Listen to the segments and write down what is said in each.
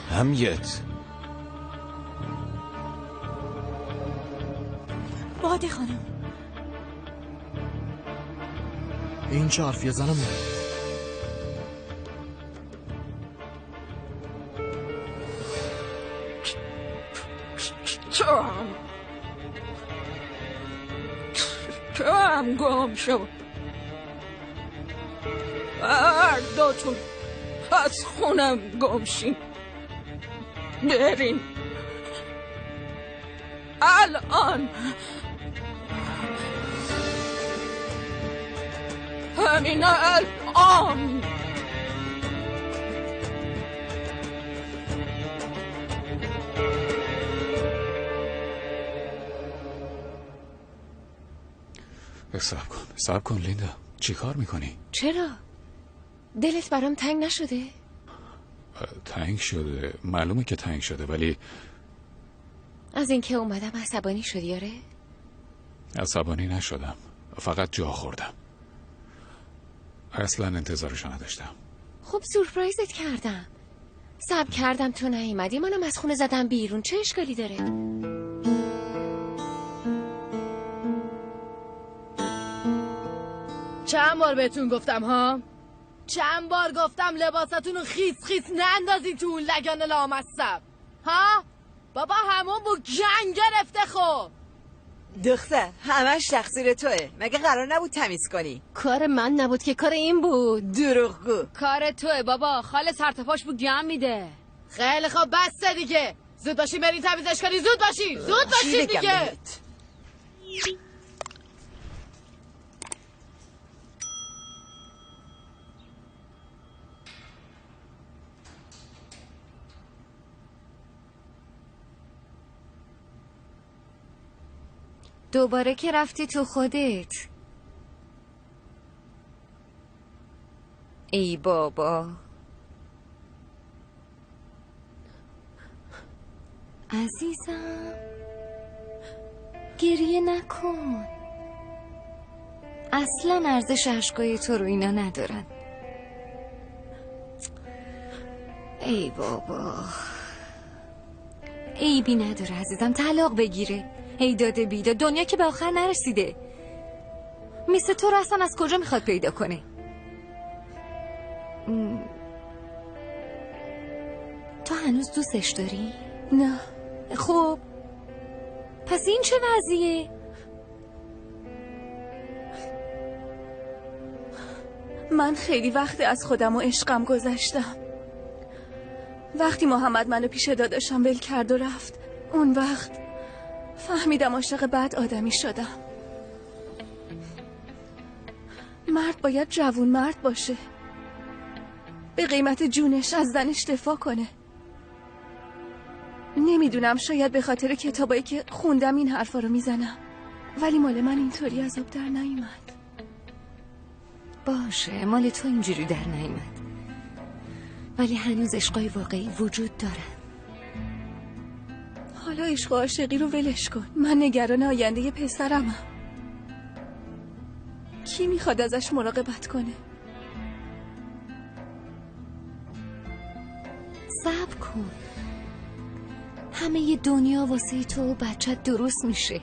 همیت باده خانم، این چه حرفیه زنم؟ تو هم گم شو. هر دوتون از خونم گم شین. برین الان، همین الان. صبر کن لیندا، چی کار میکنی؟ چرا؟ دلت برام تنگ نشده؟ تنگ شده، معلومه که تنگ شده، ولی از اینکه اومدم عصبانی شدی؟ آره؟ عصبانی نشدم، فقط جا خوردم. اصلا انتظارشو نداشتم. خب سورپرایزت کردم، صبر کردم تو نیومدی، منم از خونه زدم بیرون، چه اشکالی داره؟ چند بار بهتون گفتم ها؟ چند بار گفتم لباساتون رو خیس خیس نندازی تو اون لگان لامصب ها؟ بابا همون با گنگ گرفته. خب دختر همش تقصیر توه، مگه قرار نبود تمیز کنی؟ کار من نبود که، کار این بود. دروغگو. کار توه بابا، خاله سرتپاش بو گم میده. خیلی خوب بسته دیگه، زود باشین برین تمیزش کنی، زود باشین دیگه. دوباره که رفتی تو خودت. ای بابا عزیزم، گریه نکن، اصلا ارزش اشکای تو رو اینا ندارن. ای بابا عیبی نداره عزیزم، طلاق بگیره. ای داده بیده، دنیا که به آخر نرسیده. مثل تو رو اصلا از کجا میخواد پیدا کنه؟ تو هنوز دوستش داری؟ نه. خب پس این چه وضعیه؟ من خیلی وقت از خودم و عشقم گذشتم. وقتی محمد منو پیش داداشم ول کرد و رفت، اون وقت فهمیدم عاشق بد آدمی شدم. مرد باید جوون مرد باشه، به قیمت جونش از زنش دفاع کنه. نمیدونم، شاید به خاطر کتابایی که خوندم این حرفا رو میزنم، ولی مال من اینطوری از آب در نیومد. باشه مال تو اینجوری در نیومد، ولی هنوز عشقای واقعی وجود دارن. حالا عشق و عاشقی رو ولش کن، من نگران آینده پسرمم. کی میخواد ازش مراقبت کنه؟ صبر کن، همه ی دنیا واسه تو و بچت درست میشه،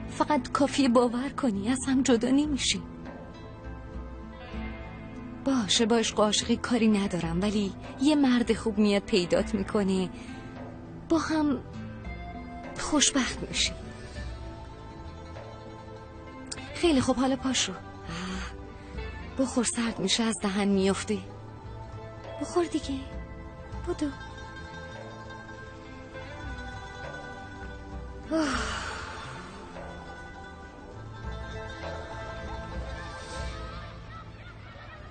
فقط کافیه باور کنی، از هم جدا نمیشی. باشه با عشق و عاشقی کاری ندارم، ولی یه مرد خوب میاد پیدات میکنه، با هم خوشبخت میشی. خیلی خوب، حالا پاشو. بخور، سرد میشه، از دهن میفته. بخور دیگه، بودو.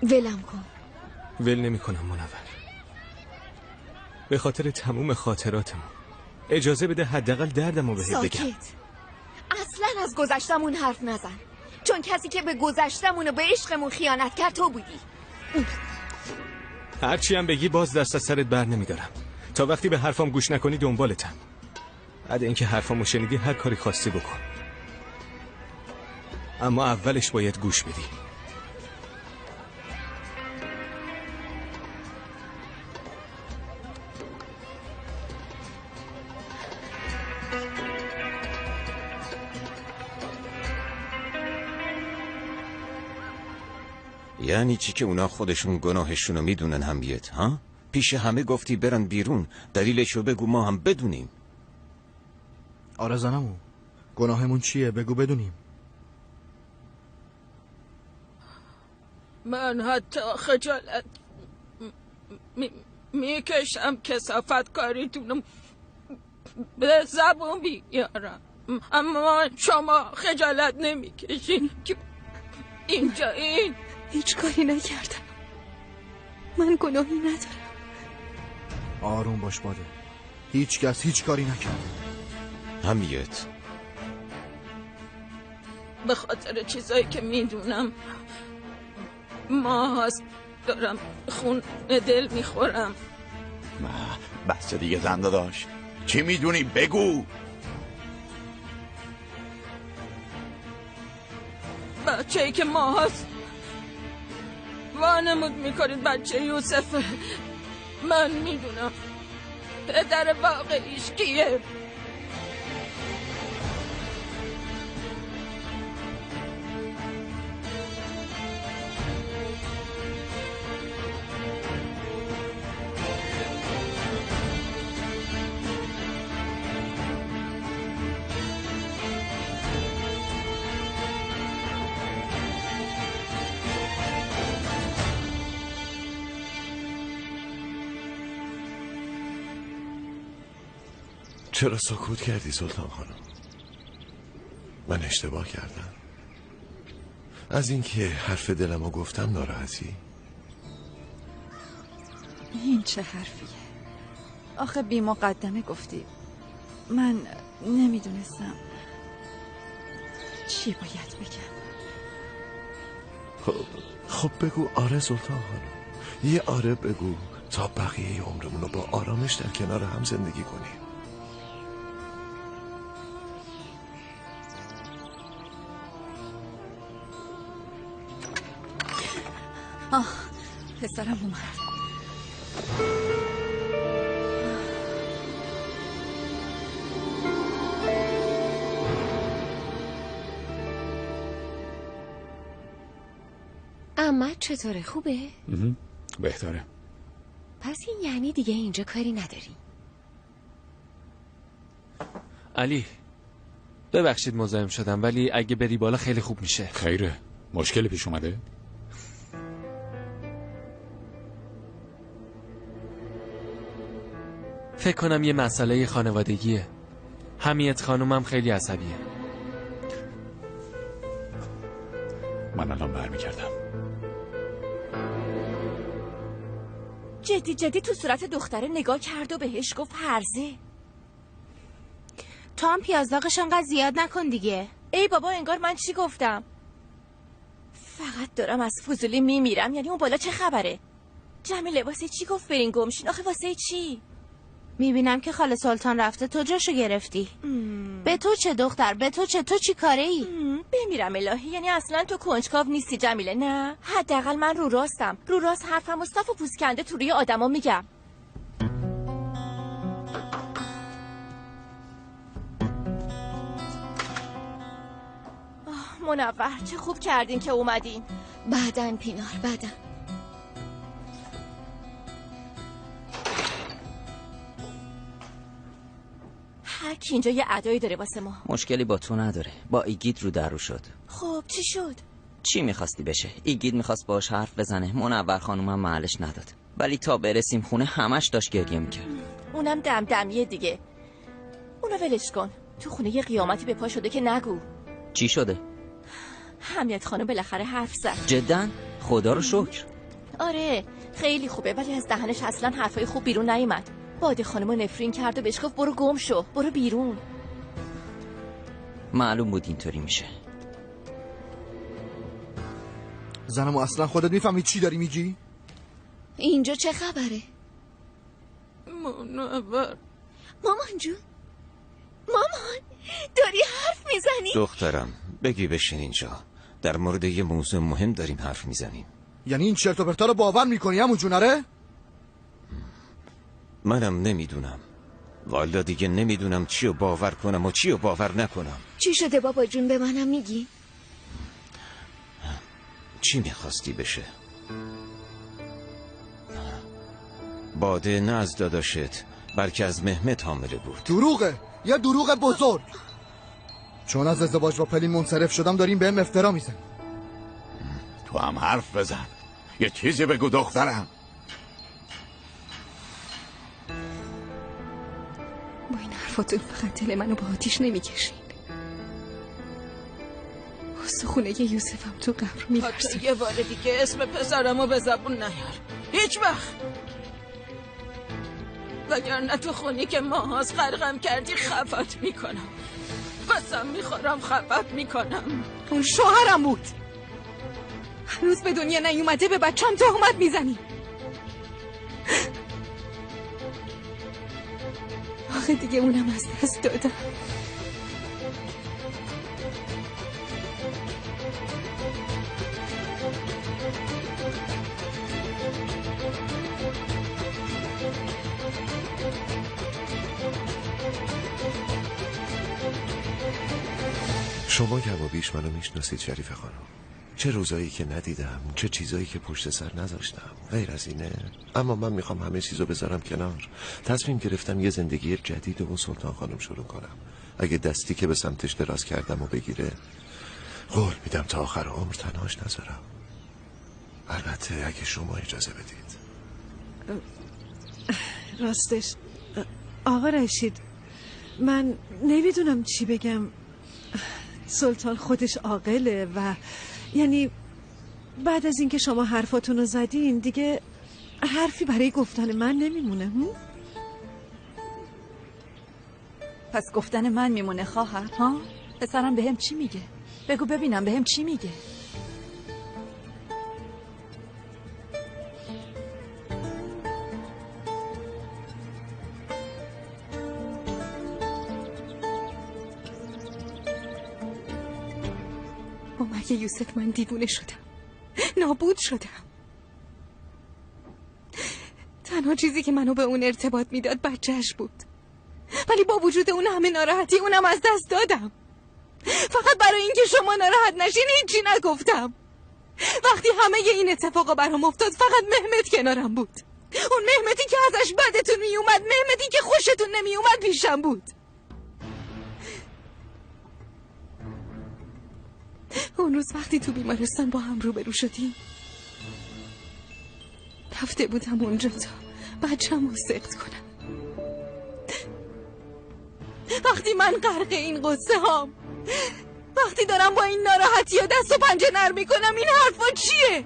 ولم کن. ول نمی کنم منور. به خاطر تموم خاطراتمون اجازه بده حداقل دردمو بهت بگم. ساکت. اصلا از گذشتمون حرف نزن، چون کسی که به گذشتمون و به عشقمون خیانت کرد تو بودی. هرچی هم بگی باز دست از سرت بر نمیدارم. تا وقتی به حرفام گوش نکنی دنبالتم. بعد اینکه حرفامو شنیدی هر کاری خواستی بکن، اما اولش باید گوش بدی. یعنی چی که اونا خودشون گناهشونو میدونن همیت؟ ها؟ پیش همه گفتی برن بیرون، دلیلشو بگو ما هم بدونیم. آره زنمو، گناهمون چیه؟ بگو بدونیم. من حتی خجالت میکشم کثافت کاریتونو به زبون بیارم، اما شما خجالت نمیکشین که اینجا این هیچ کاری نکردم. من گناهی ندارم. آروم باش باده. هیچ کس هیچ کاری نکرد. همیت، به خاطر چیزایی که میدونم ما هست دارم خون دل میخورم. بس دیگه زنده داشت. چی میدونی بگو. بچه‌ای که ما هست وانمود میکنید بچه یوسفه. من میدونم پدر واقعیش کیه. چرا سکوت کردی سلطان خانم؟ من اشتباه کردم؟ از اینکه حرف دلمو گفتم ناراحتی؟ این چه حرفیه؟ آخه بی مقدمه گفتی. من نمیدونستم چی باید بگم. خب بگو آره سلطان خانم. یه آره بگو تا بقیه عمرمونو با آرامش در کنار هم زندگی کنیم. پسرم اومد. اما چطوره، خوبه؟ بهتره. پس این یعنی دیگه اینجا کاری نداری؟ علی ببخشید مزاحم شدم، ولی اگه بری بالا خیلی خوب میشه. خیره، مشکلی پیش اومده؟ فکر کنم یه مسئله خانوادگیه. همیت خانومم خیلی عصبیه. من الان برمیگردم. جدی تو صورت دختره نگاه کرد و بهش گفت هرزه. تو هم پیازداغش انقدر زیاد نکن دیگه. ای بابا، انگار من چی گفتم؟ فقط دارم از فضولی میمیرم. یعنی اون بالا چه خبره؟ جمیله واسه چی گفت برین گمشین؟ آخه واسه چی؟ میبینم که خاله سلطان رفته تو جاشو گرفتی. به تو چه دختر، به تو چه، تو چی کاره ای؟ بمیرم الهی. یعنی اصلا تو کنجکاو نیستی جمیله؟ نه حداقل من رو راستم. رو راست حرفم و صاف و پوست کنده تو روی آدما میگم. منور، چه خوب کردین که اومدین. بعدن پینار، بعدن. هر کی اینجا یه ادایی داره واسه ما. مشکلی با تو نداره، با ایگید رو در رو شد. خب چی شد؟ چی میخواستی بشه؟ ایگید میخواست باهاش حرف بزنه، منور خانومم محلش نداد، ولی تا برسیم خونه همش داشت گریه میکرد. اونم دمدمیه دیگه. اونو ولش کن. تو خونه یه قیامتی به پا شده که نگو. چی شده؟ حمیت خانم بالاخره حرف زد. جداً؟ خدا رو شکر. آره خیلی خوبه، ولی از دهنش اصلا حرفای خوب بیرون نیومد. باده خانمو نفرین کرد و بهش گفت برو گم شو، برو بیرون. معلوم بود اینطوری میشه. زنمو اصلا خودت میفهمی چی داری میگی؟ اینجا چه خبره؟ منور. مامان جون، مامان داری حرف میزنی؟ دخترم بگی بشین اینجا، در مورد یه موضوع مهم داریم حرف میزنیم. یعنی این چرت و پرتا رو باور میکنی عمو جون؟ آره؟ منم نمیدونم والا، دیگه نمیدونم چی رو باور کنم و چی رو باور نکنم. چی شده بابا جون، به منم میگی؟ چی میخواستی بشه؟ باده نه از داداشت بلکه از مهمت حامله بود. دروغه، یه دروغ بزرگ. چون از ازدواج با پلین منصرف شدم داریم بهم افترا میزنی. تو هم حرف بزن، یه چیزی بگو دخترم. با این حرفاتون فقط دل منو با آتیش نمیکشین. استخونه یوسفم تو قبر می‌لرزه. یه بار دیگه اسم پسرمو به زبون نیار، هیچ وقت. وگرنه تو خونی که ماهاست غرقم کردی خفت میکنم. قسم میخورم خفت میکنم. اون شوهرم بود، هنوز به دنیا نیومده به بچم تهمت میزنی. آخه دیگه اونم از دست دادم. شما کم و بیش منو میشناسید شریف خانم. چه روزایی که ندیدم، چه چیزایی که پشت سر نذاشتم، غیر از اینه. اما من میخوام همه چیزو بذارم کنار. تصمیم گرفتم یه زندگی جدید و سلطان خانم شروع کنم. اگه دستی که به سمتش دراز کردم و بگیره، قول میدم تا آخر عمر تنهاش نذارم. البته اگه شما اجازه بدید. راستش آقا رشید، من نمیدونم چی بگم. سلطان خودش عاقله و یعنی بعد از اینکه شما حرفاتون رو زدین دیگه حرفی برای گفتن من نمیمونه. پس گفتن من میمونه خواهر ها؟ پسرم بهم چی میگه؟ بگو ببینم بهم چی میگه؟ مرگ یوسف من دیوونه شدم، نابود شدم. تنها چیزی که منو به اون ارتباط میداد بچهش بود، ولی با وجود اون همه ناراحتی اونم از دست دادم. فقط برای اینکه شما ناراحت نشین هیچی نگفتم. وقتی همه این اتفاقا برام افتاد فقط مهمت کنارم بود. اون مهمتی که ازش بدتون میومد، مهمتی که خوشتون نمیومد پیشم بود. اون روز وقتی تو بیمارستان با هم روبرو شدیم، رفته بودم اونجا تا بچه‌مو سقط کنم. وقتی من غرق این قصه هام، وقتی دارم با این ناراحتی و دست و پنجه نرم میکنم، این حرفا چیه؟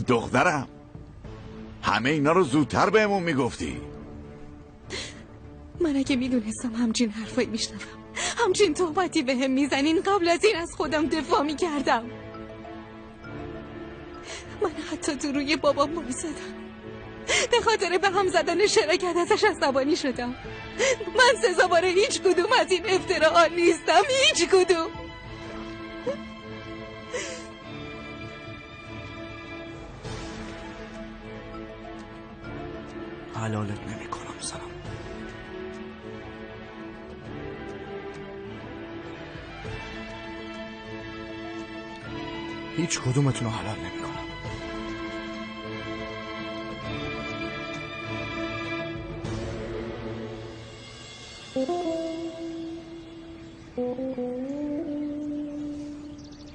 دخترم همه اینا رو زودتر بهمون میگفتی. من اگه میدونستم همچین حرفایی میشنوم، همچین تهمتی بهم میزنین، قبل از این از خودم دفاع میکردم. من حتی تو روی بابام وایسادم، به خاطر به هم زدن شراکت ازش عصبانی شدم. من سزاوار هیچ کدوم از این افتراعات نیستم، هیچ کدوم. حلالت نمی کنم سلام. هیچ کدومتون رو حلال نمی کنم.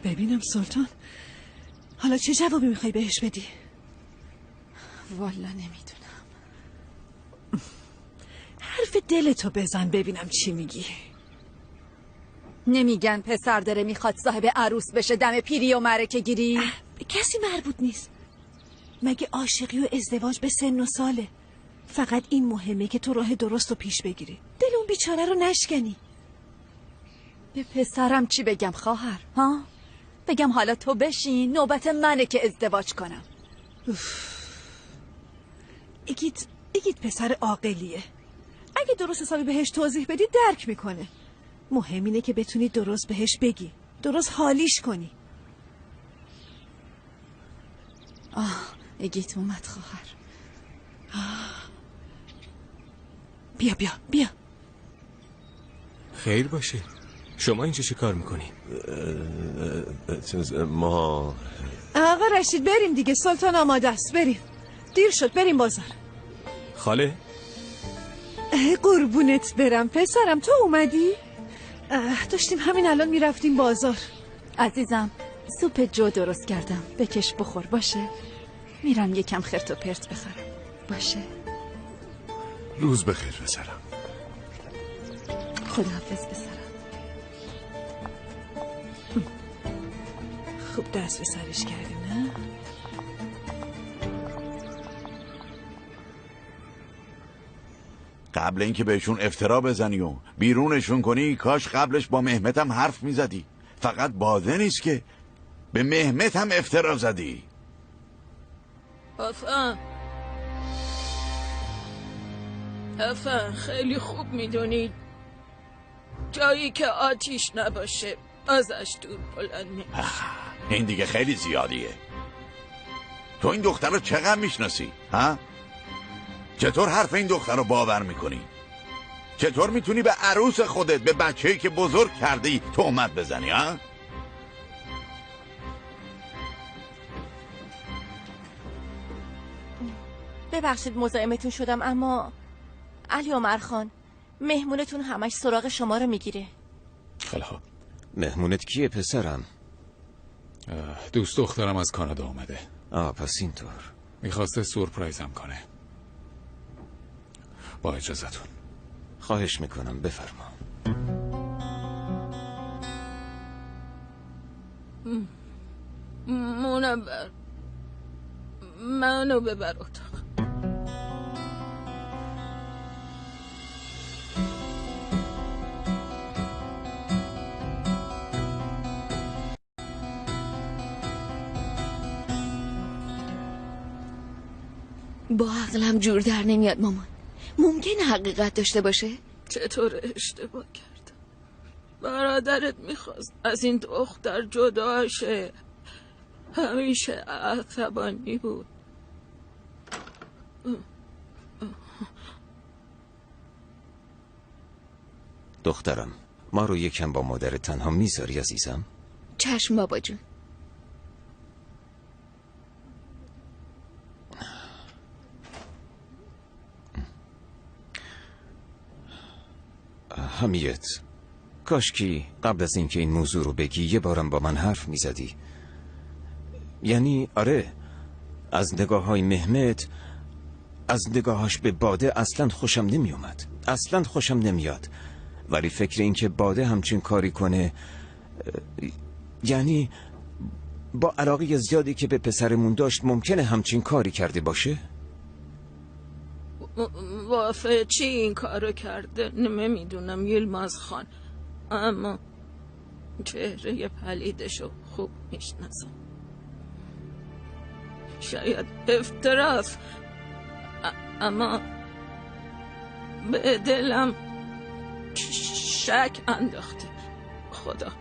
ببینم سلطان، حالا چه جوابی میخوای بهش بدی؟ والا نمیدونم. حرف دلتو بزن ببینم چی میگی. نمیگن پسر داره میخواد صاحب عروس بشه دم پیری و معرکه گیری؟ به کسی مربوط نیست. مگه عاشقی و ازدواج به سن و ساله؟ فقط این مهمه که تو راه درست رو پیش بگیری، دل اون بیچاره رو نشکنی. به پسرم چی بگم خواهر؟ ها؟ بگم حالا تو بشین، نوبت منه که ازدواج کنم. ایگیت پسر عاقلیه. اگه درست حسابی بهش توضیح بدی درک میکنه. مهم اینه که بتونی درست بهش بگی، درست حالیش کنی. ایگیت اومد خواهر. بیا خیر باشه. شما اینجا چه کار میکنی؟ ما آقا رشید بریم دیگه، سلطان آماده است. بریم، دیر شد، بریم بازار. خاله قربونت برم پسرم، تو اومدی؟ داشتیم همین الان میرفتیم بازار. عزیزم سوپ جو درست کردم، بکش بخور. باشه میرم یکم خرت و پرت بخرم. باشه روز بخیر پسرم. خداحافظ پسرم. خوب دست به سرش کردی نه؟ قبل اینکه بهشون افترا بزنی و بیرونشون کنی، کاش قبلش با مهمت هم حرف میزدی. فقط باده نیست که به مهمت هم افترا زدی. افن خیلی خوب میدونید جایی که آتیش نباشه ازش دور بلند نمیشه. این دیگه خیلی زیادیه. تو این دختر رو چقدر میشناسی؟ ها؟ چطور حرف این دختر رو باور میکنی؟ چطور میتونی به عروس خودت، به بچه‌ای که بزرگ کردی تهمت بزنی؟ ها؟ ببخشید مزاحمتون شدم، اما علی عمر خان مهمونتون همش سراغ شما رو میگیره. خیلی خوب. مهمونت کیه پسرم؟ دوست دخترم از کانادا اومده. پس اینطور. میخواسته سورپرایزم کنه. با اجازتون. خواهش میکنم بفرما. منور منو ببر اتاق. با عقلم جور در نمیاد مامان. ممکنه حقیقت داشته باشه؟ چطور اشتباه کردم؟ برادرت میخواست از این دختر جدا شه. همیشه عصبانی بود. دخترم، ما رو یکم با مادر تنها میذاری عزیزم؟ چشم بابا جون. حمیت، کاشکی قبل از اینکه این موضوع رو بگی یه بارم با من حرف میزدی. یعنی آره، از نگاه های مهمت، از نگاهاش به باده اصلا خوشم نمی اومد. اصلا خوشم نمیاد. ولی فکر این که باده همچین کاری کنه، یعنی با علاقه زیادی که به پسرمون داشت ممکنه همچین کاری کرده باشه؟ وافه چی این کارو کرده نمیدونم یلماز خان، اما چهره پلیدشو خوب میشناسم. شاید افتراس، اما به دلم شک انداخته. خدا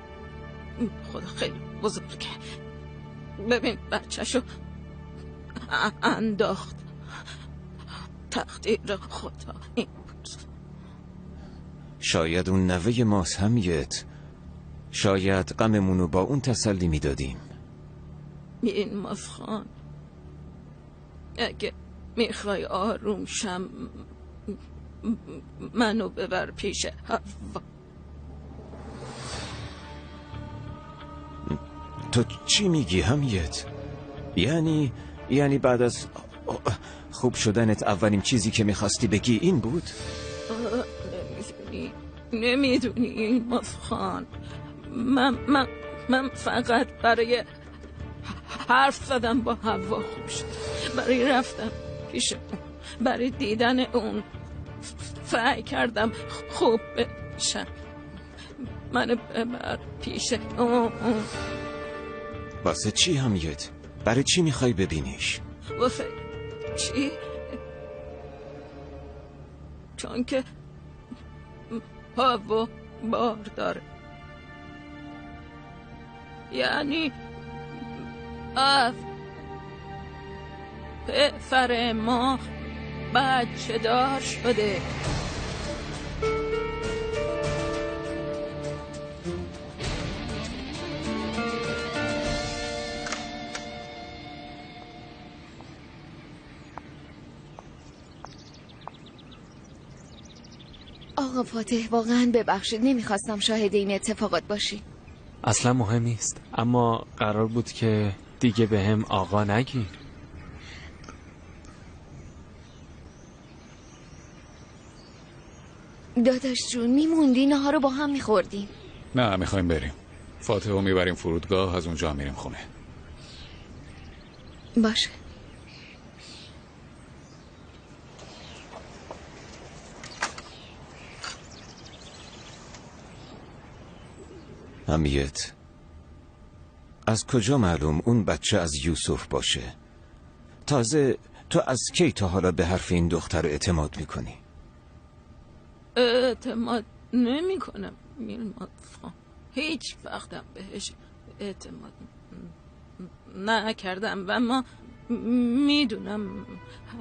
خیلی بزرگه. ببین بچه‌شو انداخت. تقدیر خدا این بود. شاید اون نوه ماست حمیت. شاید غممونو با اون تسلی میدادیم. این ماسخان، اگه میخوای آروم شم منو ببر پیش حوا. تو چی میگی همیت؟ یعنی بعد از خوب شدنت اولین چیزی که میخواستی بگی این بود؟ نمیدونی مفخان، من فقط برای حرف زدم با حوا خوب شد، برای رفتم پیش اون، برای دیدن اون سعی کردم خوب بشم. منو ببر پیش اون. واسه چی همیت؟ برای چی میخوای ببینیش؟ واسه چی؟ چون که هوا بار داره، یعنی پسر ما بچه دار شده. آقا فاتح واقعا ببخشید، نمیخواستم شاهد این اتفاقات باشی. اصلا مهم نیست، اما قرار بود که دیگه به هم آقا نگی. داداش جون میموندی نهار رو با هم میخوردیم. نه میخوایم بریم. فاتح رو میبریم فرودگاه، از اونجا میریم خونه. باشه. همیت، از کجا معلوم اون بچه از یوسف باشه؟ تازه تو از کی تا حالا به حرف این دختر اعتماد میکنی؟ اعتماد نمی کنم میلماد خان، هیچ وقتم بهش اعتماد نکردم و ما میدونم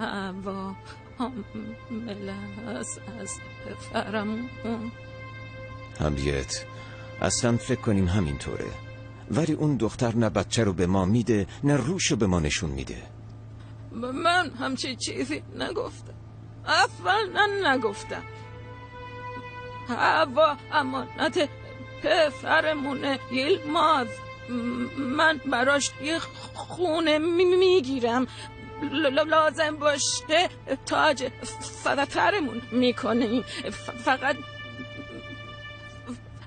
هوا حامله است از پسرمون. همیت، اصلا فکر کنیم همینطوره، ولی اون دختر نه بچه رو به ما میده نه روشو به ما نشون میده. من همچی چیزی نگفتم، اصلا نگفتم. هوا امانت پسرمونه یلماز، من براش یه خونه میگیرم، لازم باشه تاج سرمون میکنیم. فقط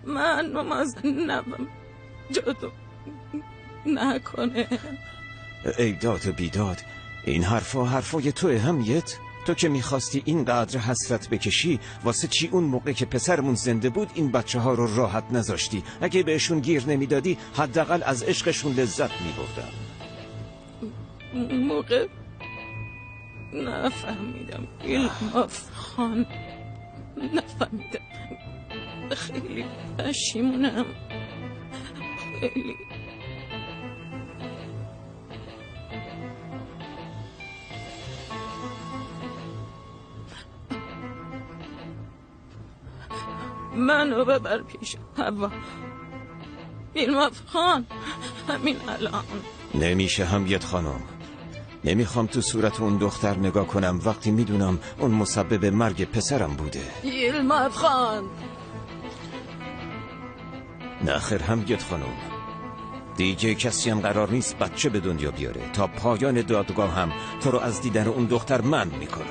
من نمازنم جدو نکنه. ای داد و بیداد، این حرفای توه همیت؟ تو که میخواستی اینقدر حسرت بکشی، واسه چی اون موقع که پسرمون زنده بود این بچه ها رو راحت نذاشتی؟ اگه بهشون گیر نمیدادی حداقل از عشقشون لذت میبردن. اون موقع نفهمیدم یلماز خان، نفهمیدم. خیلی پشیمونم، خیلی. منو ببر پیش هوا یلماز خان، همین الان. نمیشه همیت خانم، نمیخوام تو صورت اون دختر نگاه کنم وقتی میدونم اون مسبب مرگ پسرم بوده. یلماز خان. نه خیر همیت خانم، دیگه کسی هم قرار نیست بچه به دنیا بیاره. تا پایان دادگاه هم تو رو از دیدن اون دختر منع میکنم.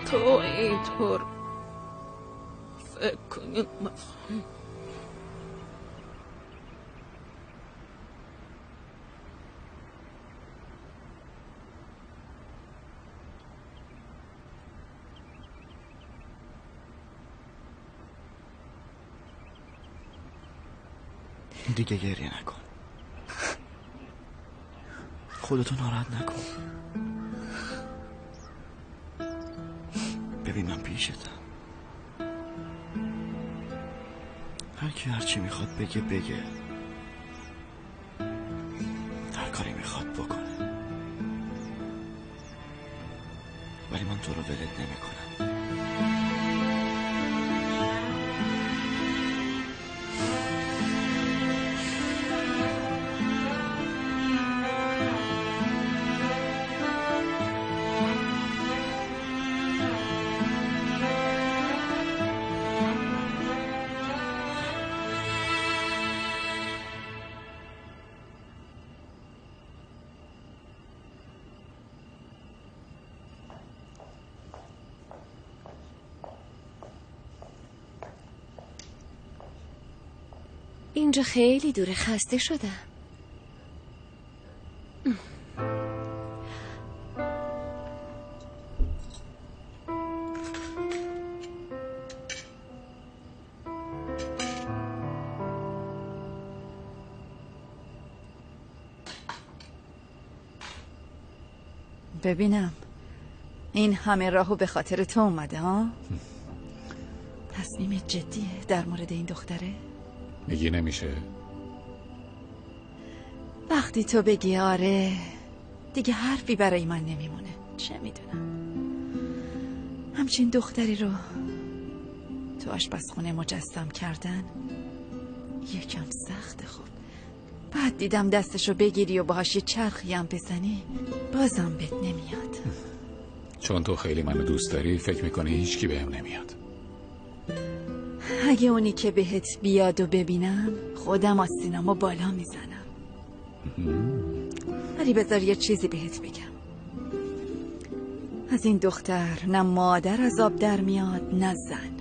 تو اینطور فکر کنی مفهوم. دیگه گریه نکن، خودتو ناراحت نکن. ببین من پیشتم، هر کی هر چی میخواد بگه، هر کاری میخواد بکنه، ولی من تو رو ولت نمیکنم. اینجا خیلی دوره، خسته شدم. ببینم این همه راهو به خاطر تو اومده ها؟ تصمیم جدیه در مورد این دختره؟ میگی نمیشه؟ وقتی تو بگی آره دیگه حرفی برای من نمیمونه. چه میدونم همچین دختری رو تو آشپزخونه مجسم کردن یکم سخته. خب بعد دیدم دستشو بگیری و باهاش یه چرخی هم بزنی بازم بهت نمیاد. چون تو خیلی منو دوست داری فکر میکنی هیچکی بهم نمیاد. اگه اونی که بهت بیاد و ببینم خودم آستینامو بالا میزنم. ولی بذار یه چیزی بهت بگم. از این دختر نه مادر از آب در میاد نه زن.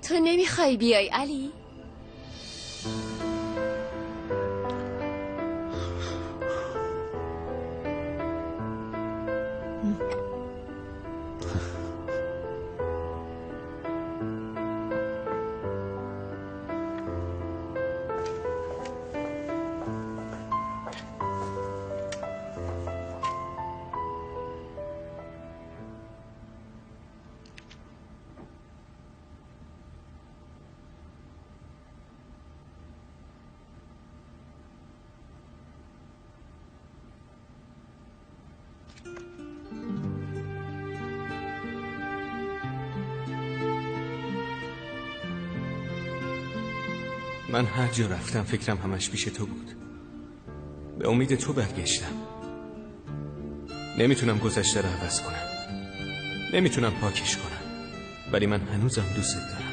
تو نمیخوای بیای علی؟ من هر جا رفتم فکرم همش پیش تو بود. به امید تو برگشتم. نمیتونم گذشته رو عوض کنم، نمیتونم پاکش کنم، ولی من هنوزم دوست دارم.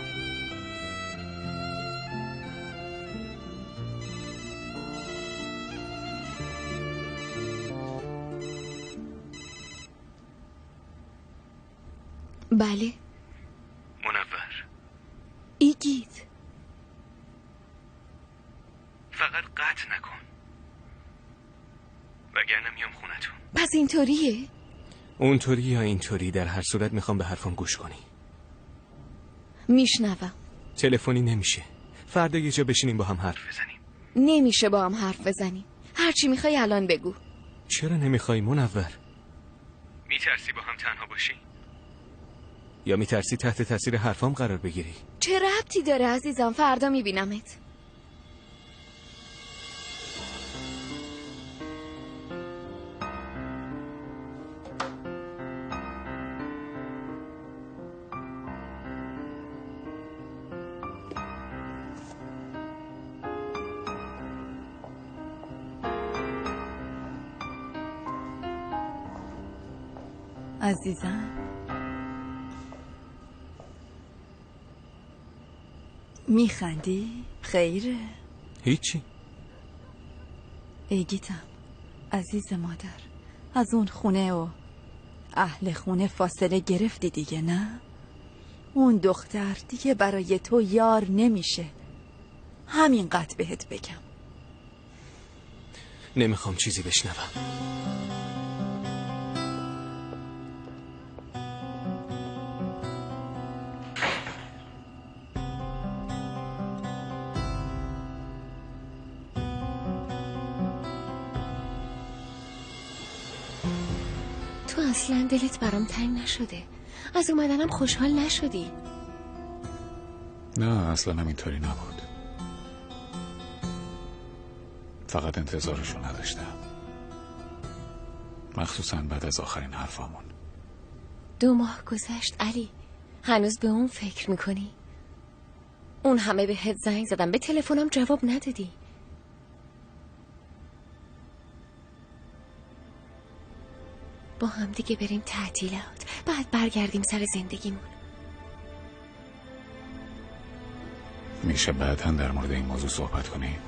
بله منور. ایگید فقط قطع نکن وگرنه میام خونتون. پس اینطوریه؟ اونطوری یا اینطوری در هر صورت میخوام به حرفم گوش کنی. میشنوم. تلفنی نمیشه. فردا یه جا بشینیم با هم حرف بزنیم. نمیشه با هم حرف بزنیم. هرچی میخوای الان بگو. چرا نمیخوای منور؟ میترسی با هم تنها باشی؟ یا میترسی تحت تاثیر حرفام قرار بگیری؟ چه ربطی داره عزیزم؟ فردا میبینمت. عزیزم میخندی؟ خیره؟ هیچی. ایگیتم عزیز مادر، از اون خونه و اهل خونه فاصله گرفتی دیگه نه؟ اون دختر دیگه برای تو یار نمیشه. همینقدر بهت بگم. نمیخوام چیزی بشنوم. تو اصلا دلت برام تنگ نشده؟ از اومدنم خوشحال نشدی؟ نه اصلا اینطوری نبود. فقط انتظارشو نداشتم، مخصوصا بعد از آخرین حرفامون. 2 ماه گذشت علی، هنوز به اون فکر میکنی؟ اون همه بهت زنگ زدم، به تلفنم جواب ندادی. با هم دیگه بریم تعطیلات، بعد برگردیم سر زندگیمون. میشه بعداً در مورد این موضوع صحبت کنیم؟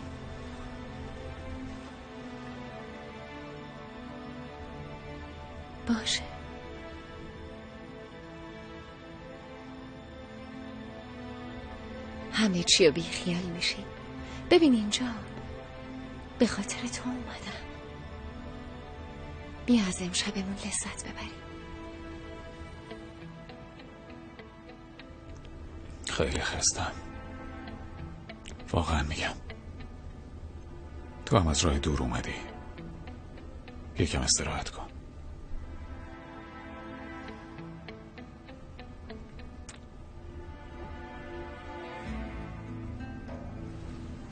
باشه. همه چی رو بیخیال میشی. ببین اینجا به خاطر تو اومدم. بیا از امشبمون لذت ببریم. خیلی خستم، واقعا میگم. تو هم از راه دور اومدی، یکم استراحت کن.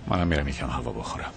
منم میرم یکم هوا بخورم.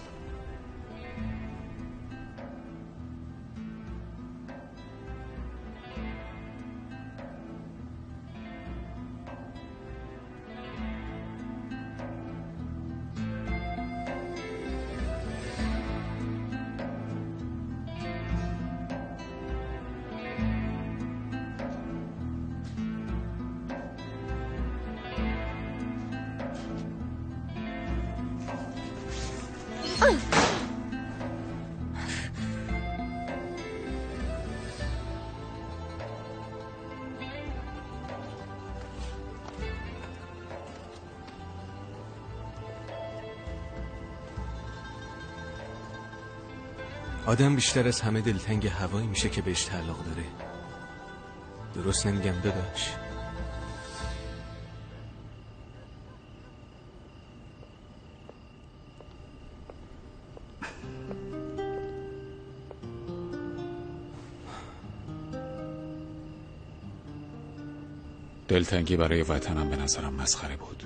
آدم بیشتر از همه دلتنگ هوایی میشه که بهش تعلق داره. درست نمیگم داداش؟ دلتنگی برای وطنم به نظرم مسخره بود.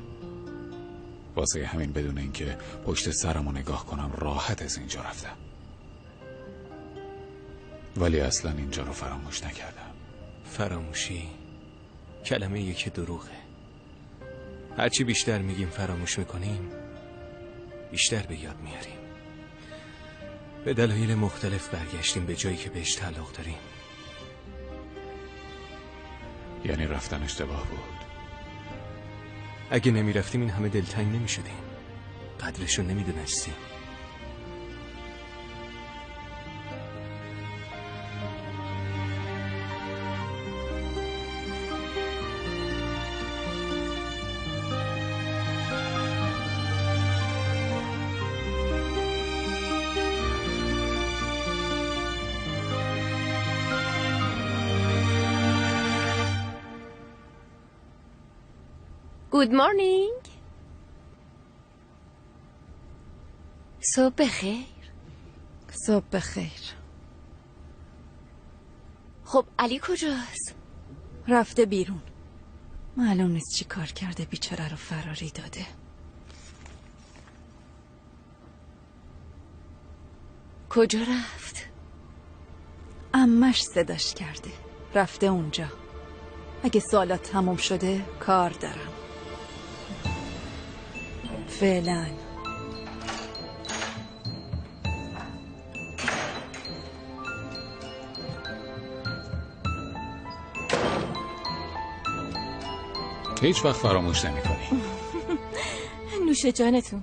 واسه همین بدون اینکه پشت سرمو نگاه کنم راحت از اینجا رفتم. ولی اصلا اینجا رو فراموش نکردم. فراموشی کلمه یکی دروغه. هرچی بیشتر میگیم فراموش میکنیم بیشتر به یاد میاریم. به دلایل مختلف برگشتیم به جایی که بهش تعلق داریم. یعنی رفتن اشتباه بود. اگه نمیرفتیم این همه دلتنگ نمیشدیم، قدرشو نمیدونستیم. Good morning. صبح بخیر. صبح بخیر. خب علی کجاست؟ رفته بیرون. معلوم نیست چی کار کرده، بیچاره رو فراری داده. کجا رفت؟ عمش صداش کرده، رفته اونجا. اگه سوالات تموم شده کار دارم. فعلا هیچ وقت فراموش نمی کنی. نوش جانتون.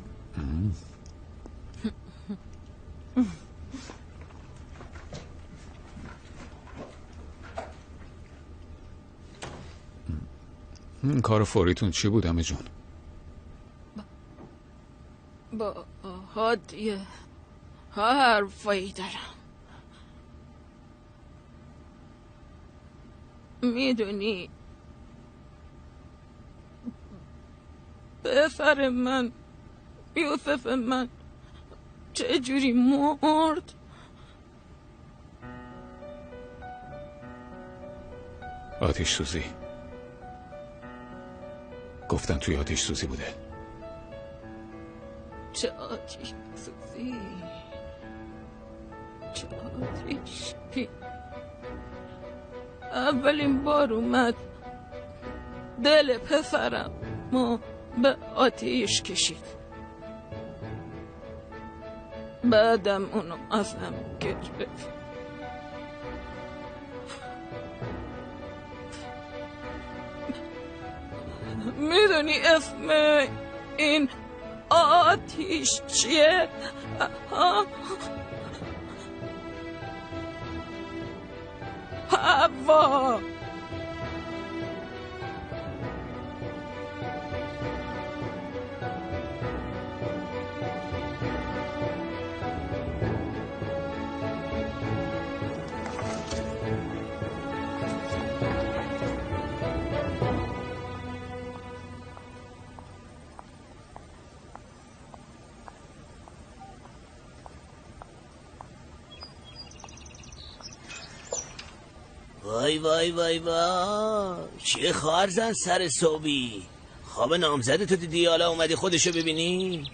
این کار فوریتون چی بود همه جون؟ با هادیه حرفایی دارم. میدونی پسر من یوسف من چجوری مرد؟ آتش سوزی. گفتن توی آتش سوزی بوده. چه آتش سوزی؟ چه آتشی؟ اولین بار اومد دل پسرم ما به آتش کشید. بعدم اونو ازم گرفت. میدونی اسم این آتیش چیه؟ هوا. وای وای وای وای، چه خواهر زن سر صبحی. خواب نامزد تو دیدی؟ حالا اومدی خودشو ببینی؟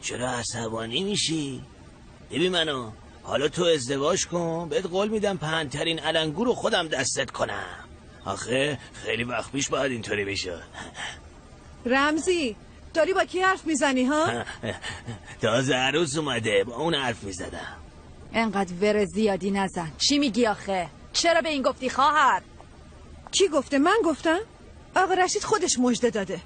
چرا عصبانی میشی؟ ببین منو، حالا تو ازدواج کن، بهت قول میدم پهن‌ترین علنگو رو خودم دستت کنم. آخه خیلی وقت پیش باید اینطوری بشه. رمزی داری با کی حرف میزنی ها؟ تازه عروس اومده، با اون حرف میزدم. انقدر ور زیادی نزن. چی میگی آخه؟ چرا به این گفتی خواهر؟ کی گفته؟ من گفتم؟ آقا رشید خودش مژده داده.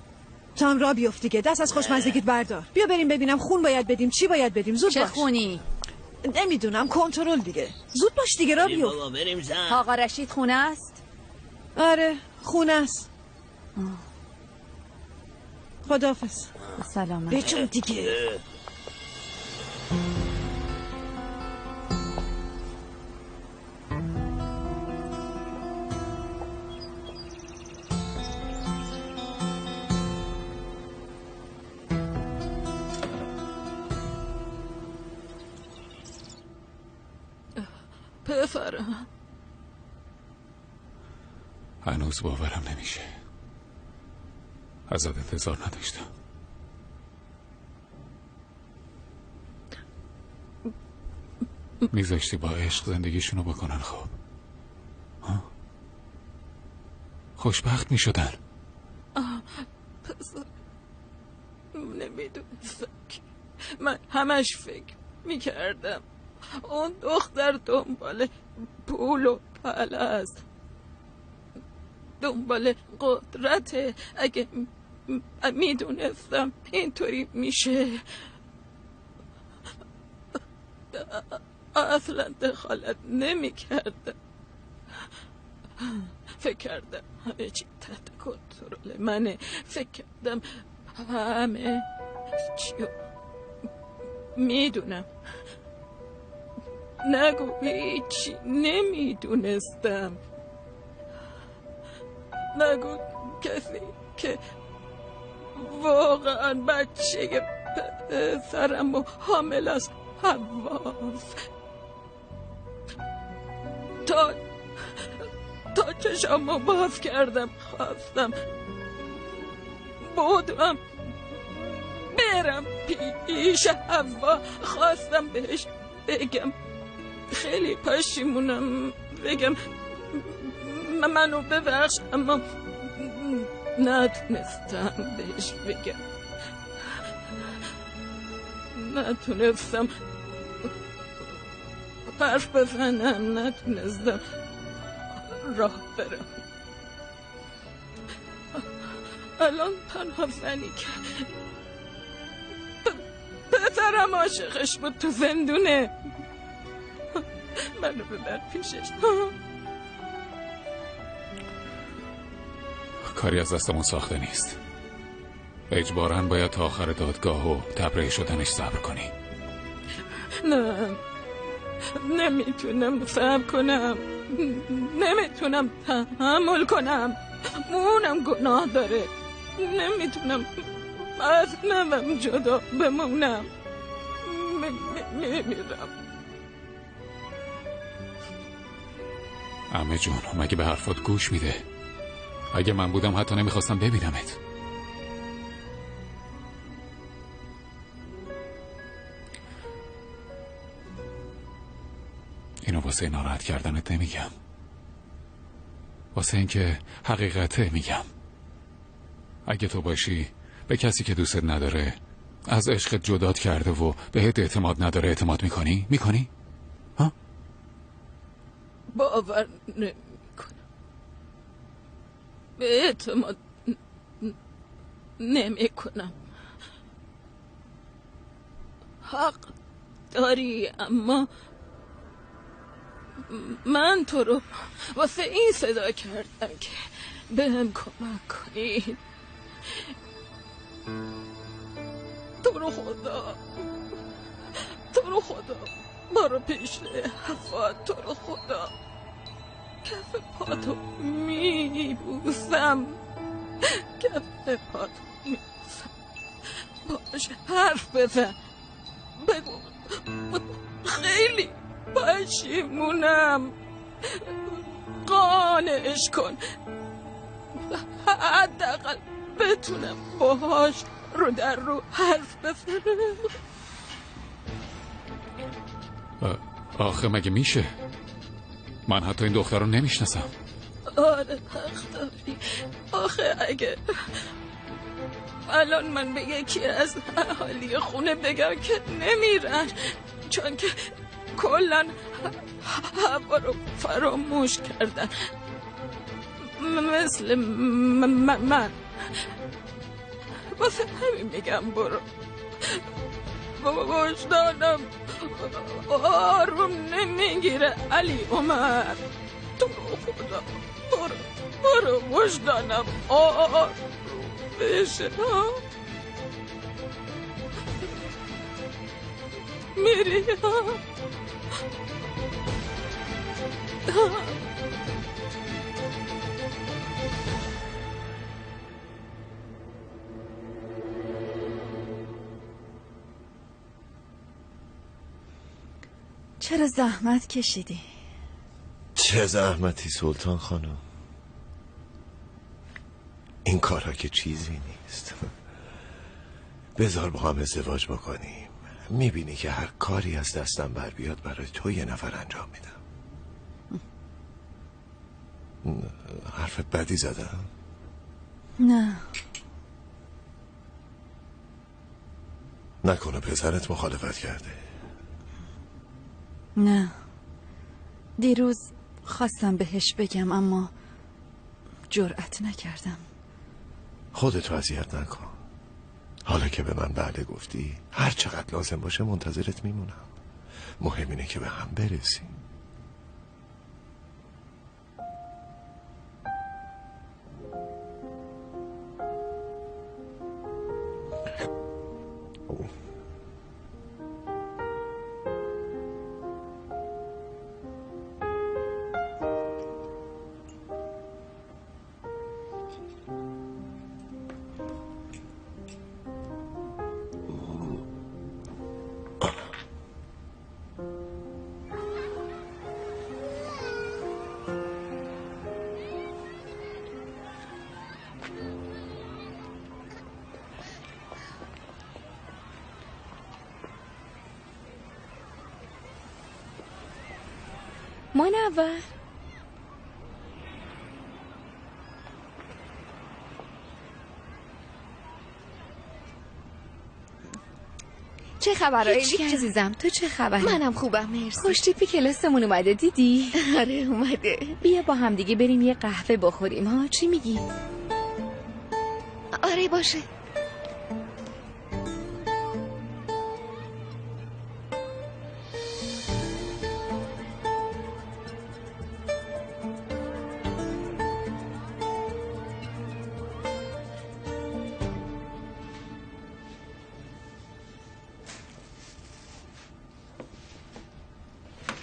تو هم را بیفت دیگه، دست از خوشمزگیت بردار. بیا بریم ببینم خون باید بدیم، چی باید بدیم. زود چه باش. خونی؟ نمیدونم، کنترل دیگه. زود باش دیگه، را بیفت. بابا بریم زن. آقا رشید خونه است؟ آره خونه است. خداحافظ. سلامت. بچون دیگه. پسرم، هنوز باورم نمیشه. ازت انتظار نداشتم. میذاشتی با عشق زندگیشونو بکنن. خب خوشبخت میشدن. پسر، نمیدونستم که من همش فکر میکردم اون دختر دنبال پول و پله است، دنبال قدرت. اگه میدونستم اینطوری میشه اصلا دخالت نمیکردم. فکر کردم همه چی تحت کنترل منه. فکر کردم همه چی میدونم. نگو هیچی نمیدونستم. نگو کسی که واقعا بچه پسرم و حامل از حواس. تا چشامو باز کردم خواستم بودم برم پیش حوا. خواستم بهش بگم خیلی پشیمونم، بگم منو ببخش، اما نتونستم بهش بگم. نتونستم حرف بزنم، نتونستم راه برم. الان تنها زنی که پسرم عاشقش بود تو زندونه. منو ببر پیشش. کاری از دستمون ساخته نیست. اجباراً باید تا آخر دادگاه و تبرئه شدنش صبر کنی. نه، نمیتونم صبر کنم، نمیتونم تحمل کنم. اونم گناه داره. نمیتونم از نمم جدا بمونم. میمیرم. عمه جون، مگه به حرفات گوش میده؟ اگه من بودم حتی نمیخواستم ببینمت. اینو واسه ناراحت کردنت نمیگم، واسه اینکه حقیقته میگم. اگه تو باشی به کسی که دوستت نداره، از عشقت جدات کرده و بهت اعتماد نداره، اعتماد میکنی؟ میکنی؟ ها؟ باور نمیکنم. به اعتماد نمیکنم. حق داری، اما من تو رو واسه این صدا کردم که بهم کمک کنی. تو رو خدا برو پیش حوا. تو رو خدا کف پاتو میبوسم، کف پاتو میبوسم. باش حرف بزن، بگو خیلی پشیمونم. قانعش کن حداقل بتونم باهاش رو در رو حرف بزنم. آخه مگه میشه؟ من حتی این دختر رو نمیشناسم. آره حق داری. آخه اگه الان من به یکی از اهالی خونه بگم که نمیرن چون که کلن هوا رو فراموش کردن مثل من واسه همین میگم برو. وجدانم آروم نمیگیره علی عمر. تو خدا برو وجدانم آروم بشه. میری چرا زحمت کشیدی؟ چه زحمتی سلطان خانم؟ این کارها که چیزی نیست. بذار با هم ازدواج بکنیم. میبینی که هر کاری از دستم بر بیاد برای تو یه نفر انجام میدم. حرف بدی زدم؟ نه. نکنه پسرت مخالفت کرده؟ نه. دیروز خواستم بهش بگم اما جرأت نکردم. خودتو اذیت نکن. حالا که به من بله گفتی هر چقدر لازم باشه منتظرت میمونم. مهم اینه که به هم برسیم. منور چه خبر عزیزم؟ تو چه خبر؟ منم خوبم مرسی. خوش تیپی کلاسمون اومده دیدی؟ آره اومده. بیا با هم دیگه بریم یه قهوه بخوریم ها، چی میگی؟ آره باشه.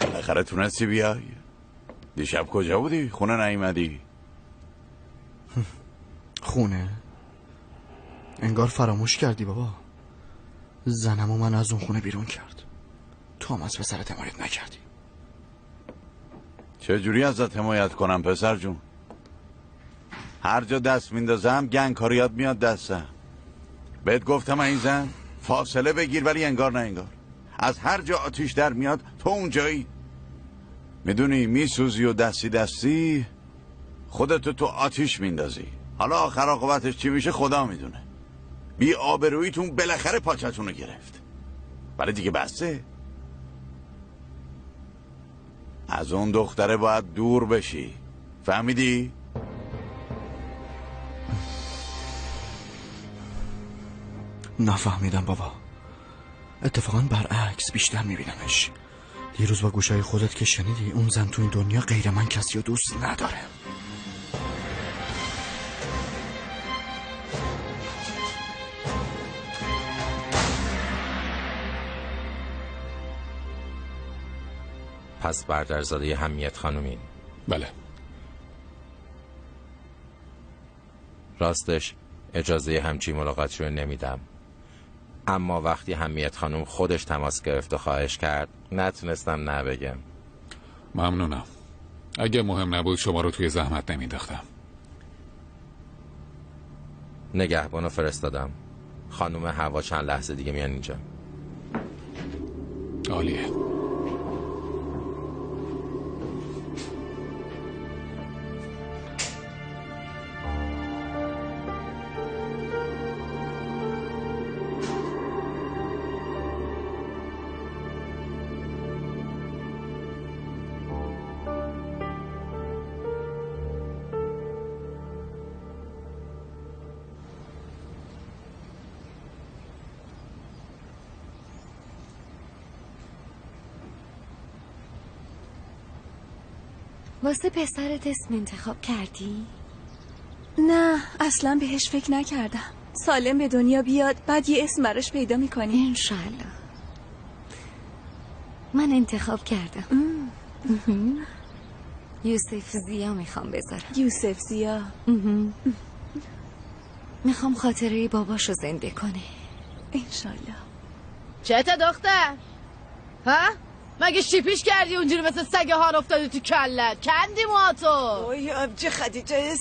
بالاخره تونستی بیای؟ دیشب کجا بودی؟ خونه نیومدی؟ خونه؟ انگار فراموش کردی بابا. زنم و من از اون خونه بیرون کرد. تو هم از پسرت حمایت نکردی. چجوری ازت حمایت کنم پسر جون؟ هر جا دست میندازم گنگکاریات میاد دستم. بهت گفتم این زن فاصله بگیر ولی انگار نه انگار. از هر جا آتیش در میاد تو اونجایی. میدونی میسوزی و دستی دستی خودتو تو آتیش میندازی. حالا آخر عاقبتش چی میشه خدا میدونه. بی آبروییتون بالاخره پاچتون رو گرفت. ولی دیگه بسته. از اون دختره باید دور بشی. فهمیدی؟ نفهمیدم بابا. اتفاقا برعکس بیشتر میبینمش. دیروز با گوشای خودت که شنیدی اون زن تو این دنیا غیر من کسی رو دوست نداره. پس برادرزاده حمیت خانومین؟ بله. راستش اجازه همچین ملاقات رو نمیدم. اما وقتی حمیت خانم خودش تماس گرفت و خواهش کرد نتونستم نبگم. ممنونم. اگه مهم نبود شما رو توی زحمت نمینداختم. نگهبانو فرستادم. خانم هوا چند لحظه دیگه میان اینجا. عالیه. واسه پسرت اسم انتخاب کردی؟ نه اصلا بهش فکر نکردم. سالم به دنیا بیاد بعد یه اسم براش پیدا میکنی. انشالله. من انتخاب کردم. یوسف زیا میخوام بذارم. یوسف زیا. میخوام خاطره باباشو زنده کنه. انشالله. چته دختر؟ ها؟ مگه شیپیش کردی اونجوری مثل سگ هار افتادی تو کلت؟ کندی موهاتو؟ وای آبجی خدیجه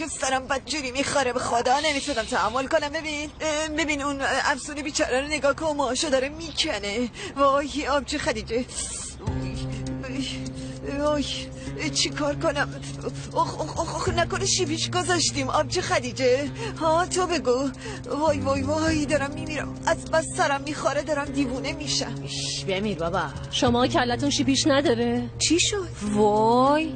سرم بدجوری میخوره، به خدا نمیتونم تحمل کنم. ببین اون افسونی بیچاره رو نگاه کن، موهاشو داره میکنه. وای آبجی خدیجه، وای چی کار کنم؟ اخ نکنه شیپیش گذاشتیم. آبجی خدیجه ها تو بگو. وای وای وای دارم میمیرم، از بس سرم میخوره، دارم دیوونه میشم. بمیر بابا. شما کلتون شیپیش نداره؟ چی شد؟ وای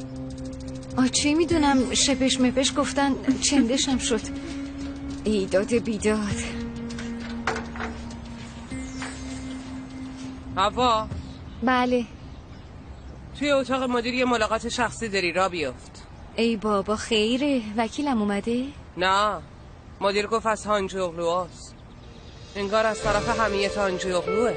چی میدونم، شپش مپش گفتن چندشم شد. ایداد بیداد. هوا. بله. توی اتاق مدیر یه ملاقات شخصی داری، را بیفت. ای بابا خیره، وکیلم اومده؟ نه مدیر گفت از هانجی اغلو هست. انگار از طرف حمیت هانجی اغلوه.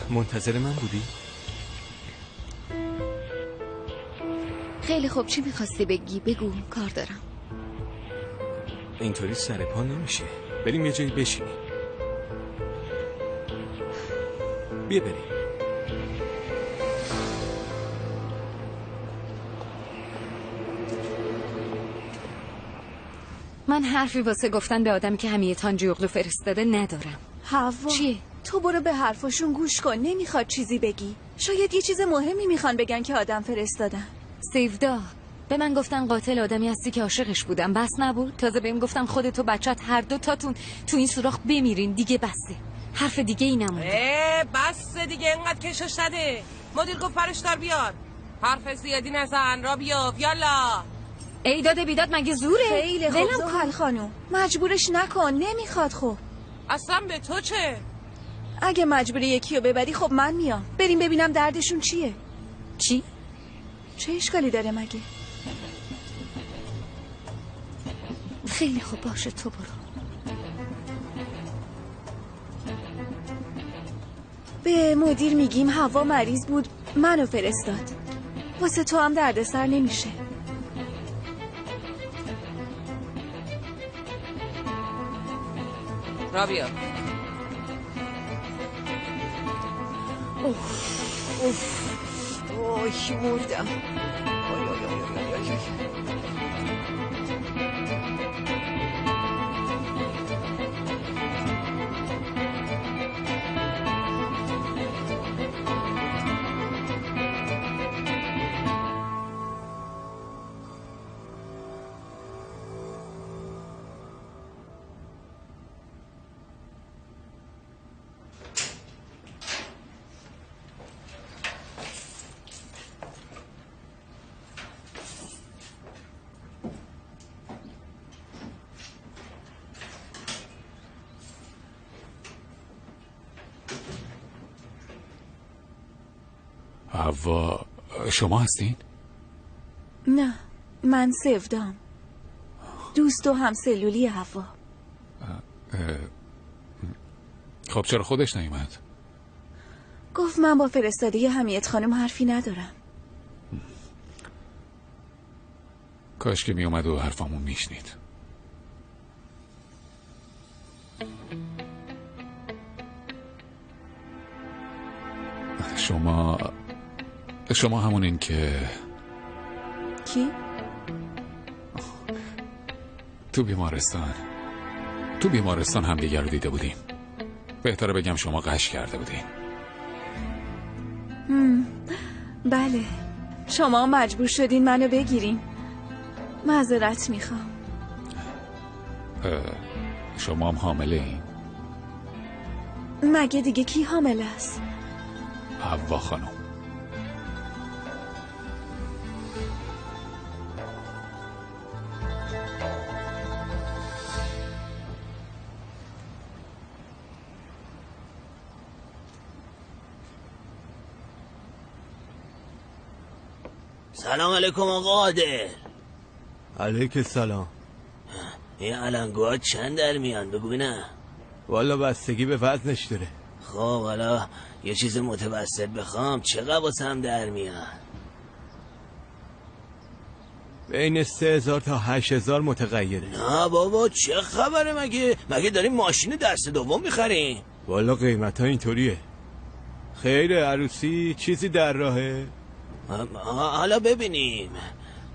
منتظر من بودی؟ خیلی خوب، چی میخواستی بگی؟ بگو، کار دارم. اینطوری سر پا نمیشه. بریم یه جایی بشینیم. بیا بریم. من حرفی واسه گفتن به آدمی که حمیت هانجی اغلو فرستاده ندارم. هوا چیه؟ تو برو به حرفاشون گوش کن. نمیخواد چیزی بگی. شاید یه چیز مهمی میخوان بگن که آدم فرستادن. سیفدا به من گفتن قاتل آدمی هستی که عاشقش بودم. بس نبود؟ تازه بهم گفتن خودت و بچت هر دو تاتون تو این سوراخ بمیرین. دیگه بسه. حرف دیگه ای نمونده. بس دیگه، اینقدر کشش نده. مدیر گفت پرشتار بیار. حرف زیادی نزن، را بیاف یالا. ای داده بیداد مگه زوره؟ خیلی خوب زحل خانوم، مجبورش نکن. نمیخواد. خب اصلا به تو چه؟ اگه مجبوری یکی رو ببری خب من میام. بریم ببینم دردشون چیه. چی؟ چه اشکالی داره مگه؟ خیلی خوب باشه، تو برو. به مدیر میگیم هوا مریض بود منو فرستاد. واسه تو هم دردسر نمیشه. را بیا. اوه مردم. حوا شما هستین؟ نه، من سفدام، دوست و همسلولی حوا. خب چرا خودش نیومد؟ گفت من با فرستاده حمیت خانم حرفی ندارم. کاش که میومد و حرفامون میشنید. شما همونین که کی؟ تو بیمارستان هم دیگر رو دیده بودیم. بهتره بگم شما غش کرده بودین. بله، شما مجبور شدین منو بگیرین. معذرت میخوام. شما هم حامله این؟ مگه دیگه کی حامله است؟ حوا خانم. سلام علیکم آقا عادل. علیک السلام. این علنگوها چند در میان بگو نه؟ والا بستگی به وزنش داره. خب حالا یه چیز متوسط بخوام چقدر واسم در میان؟ بین 3000 تا 8000 متغیره. نه بابا چه خبره؟ مگه داریم ماشین دست دوم میخریم؟ والا قیمت ها اینطوریه. خیر عروسی چیزی در راهه؟ حالا ببینیم.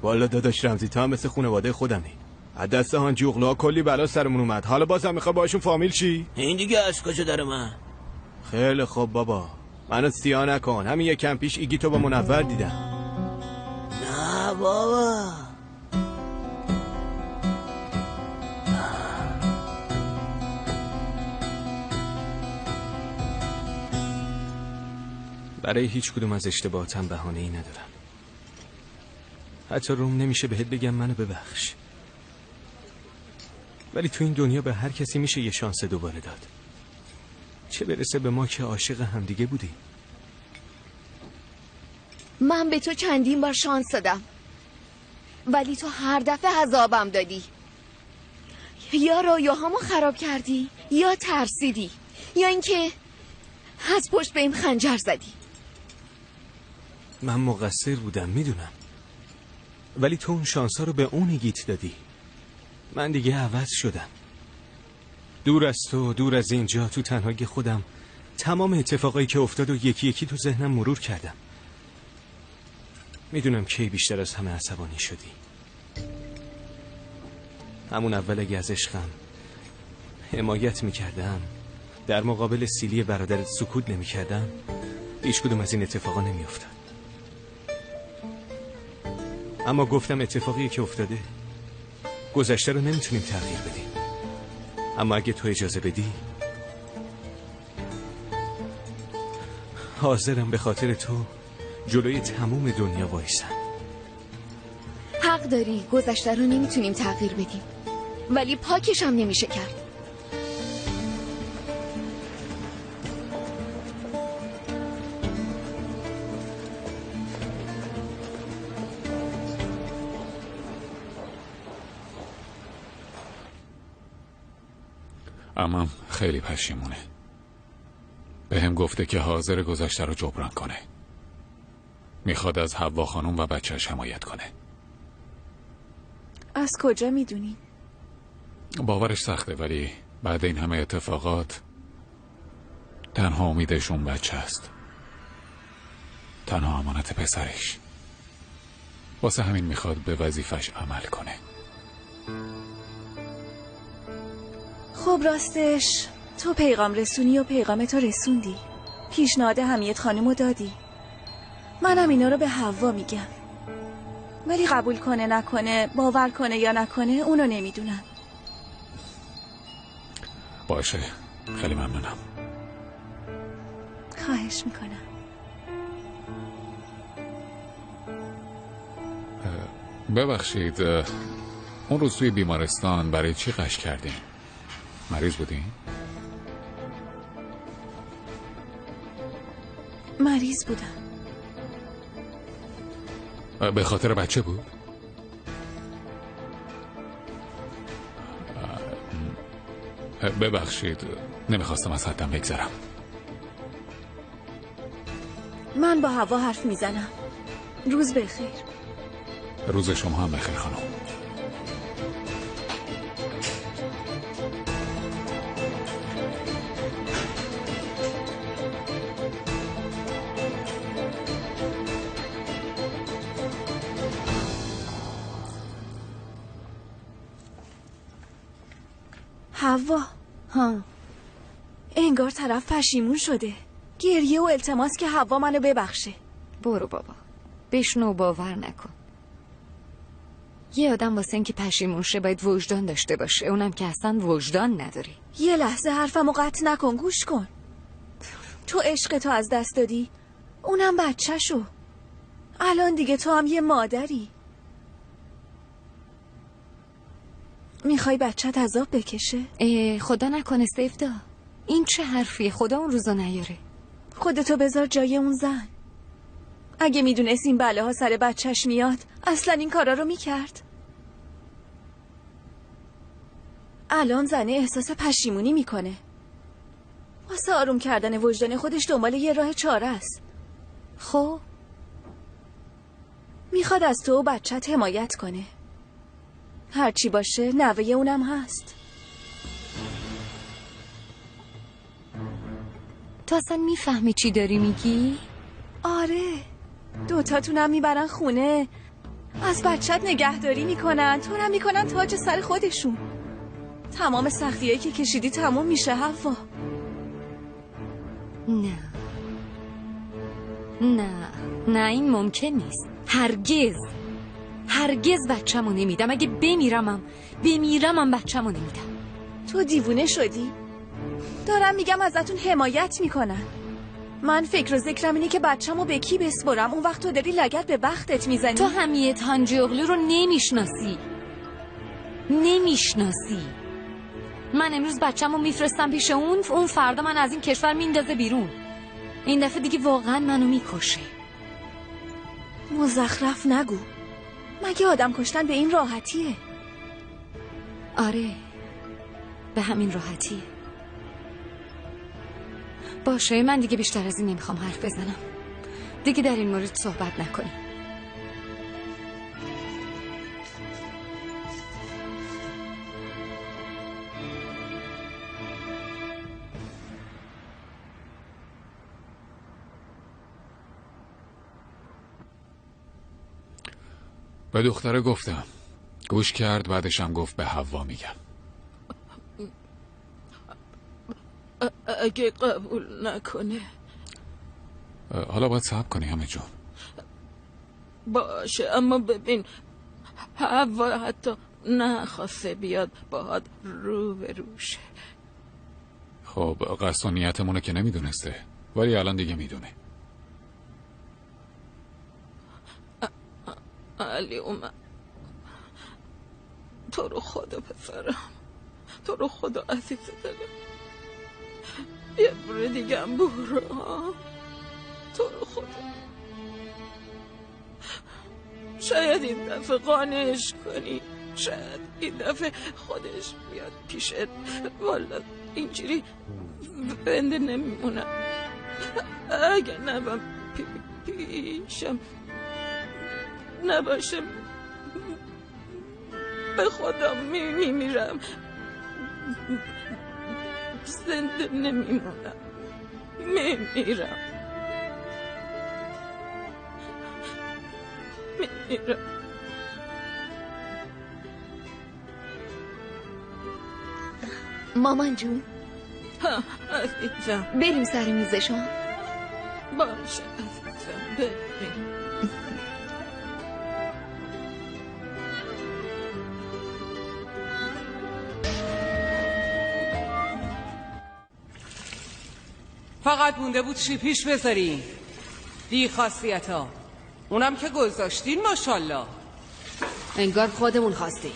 والا داداش رمزی تا هم مثل خانواده خودمی. از دست هان جوغلا کلی بلا سرمون اومد. حالا بازم میخوای باشون فامیل چی؟ این دیگه از کجا داره من؟ خیلی خوب بابا، منو سیاه نکن. همین یکم پیش ایگی تو با منور دیدم. نه بابا. برای هیچ کدوم از اشتباهاتم بهانه‌ای ندارم. حتی روم نمیشه بهت بگم منو ببخش. ولی تو این دنیا به هر کسی میشه یه شانس دوباره داد. چه برسه به ما که عاشق همدیگه بودیم. من به تو چندین بار شانس دادم، ولی تو هر دفعه عذابم دادی. یا رویاهامو خراب کردی، یا ترسیدی، یا اینکه از پشت بهم خنجر زدی. من مقصر بودم میدونم، ولی تو اون شانسا رو به اون گیت دادی. من دیگه عوض شدم. دور از تو، دور از اینجا، تو تنهایی خودم تمام اتفاقایی که افتاد و یکی یکی تو ذهنم مرور کردم. میدونم کی بیشتر از همه عصبانی شدی. همون اول اگه از عشقم حمایت میکردم، در مقابل سیلی برادرت سکوت نمیکردم، هیچ کدوم از این اتفاقا نمیافتاد. اما گفتم اتفاقی که افتاده، گذشته رو نمیتونیم تغییر بدیم. اما اگه تو اجازه بدی، حاضرم به خاطر تو جلوی تموم دنیا وایسم. حق داری، گذشته رو نمیتونیم تغییر بدیم، ولی پاکش هم نمیشه کرد. امم خیلی پشیمونه. به هم گفته که حاضر گذشته رو جبران کنه. میخواد از حوا خانم و بچهش حمایت کنه. از کجا میدونی؟ باورش سخته، ولی بعد این همه اتفاقات تنها امیدش اون بچه است. تنها امانت پسرش. واسه همین میخواد به وظیفش عمل کنه. خب راستش تو پیغام رسونی و پیغامتو رسوندی. پیشنهاد حمیت خانمو دادی. منم اینا رو به حوا میگم، ولی قبول کنه نکنه، باور کنه یا نکنه، اونو نمیدونم. باشه، خیلی ممنونم. خواهش میکنم. ببخشید، اون روز توی بیمارستان برای چی غش کردین؟ مریض بودین؟ مریض بودم. به خاطر بچه بود؟ ببخشید، نمیخواستم از حدم بگذرم. من با حوا حرف میزنم. روز بخیر. روز شما هم بخیر خانم. حوا، انگار طرف پشیمون شده. گریه و التماس که حوا منو ببخشه. برو بابا، بشنو، باور نکن. یه آدم واسه اینکه پشیمون شه باید وجدان داشته باشه، اونم که اصلا وجدان نداری. یه لحظه حرفمو قطع نکن، گوش کن. تو عشقتو از دست دادی، اونم بچه‌شو. الان دیگه تو هم یه مادری. میخوای بچت عذاب بکشه؟ خدا نکنه سیفدا. این چه حرفیه؟ خدا اون روزا نیاره. خودتو بذار جای اون زن. اگه میدونست این بله ها سر بچهش میاد اصلا این کارا رو میکرد. الان زنه احساس پشیمونی میکنه. واسه آروم کردن وجدان خودش دنبال یه راه چاره است. خب میخواد از تو و بچت حمایت کنه. هرچی باشه نوه اونم هست. تو اصلا میفهمی چی داری میگی؟ آره، دوتاتونم میبرن خونه، از بچت نگهداری میکنن، تو هم میکنن تاج سر خودشون. تمام سختیایی که کشیدی تموم میشه حوا. نه این ممکن نیست. هرگز بچه‌مو نمیدم. اگه بمیرمم بچه‌مو نمیدم. تو دیوونه شدی؟ دارم میگم ازتون حمایت میکنن. من فکر و ذکرم اینه که بچه‌مو به کی بسپرم. اون وقت تو داری لگد به بختت میزنی. تو حمیت هانجیوغلو رو نمیشناسی. من امروز بچه‌مو میفرستم پیش اون فردا من از این کشور میندازه بیرون. این دفعه دیگه واقعا منو میکشه. مزخرف نگو. مگه آدم کشتن به این راحتیه؟ آره، به همین راحتیه. باشه، من دیگه بیشتر از این نمیخوام حرف بزنم. دیگه در این مورد صحبت نکنیم. به دختره گفتم، گوش کرد، بعدشم گفت به حوا میگم. اگه قبول نکنه حالا باید صبر کنی همه جون. باشه، اما ببین حوا حتی نخواسته بیاد باهات رو به روشه. خب قصد و نیتمونه که نمیدونسته، ولی الان دیگه میدونه. علی اومد. تو رو خدا پسرم، تو رو خدا عزیز دلم، یه بار دیگه هم برو. تو رو خدا شاید این دفعه قانعش کنی، شاید این دفعه خودش بیاد پیشت. والا اینجوری بنده نمیمونم. اگه نبم پیشم نباشه به خدا میمیرم، زنده نمیمونم، میمیرم. مامان جون، عزیزم بریم سر میزشان. باشه عزیزم، بریم. فقط مونده بود چی پیش بذارین. بی خاصیت ها اونم که گذاشتین ماشالله. انگار خودمون خواستیم.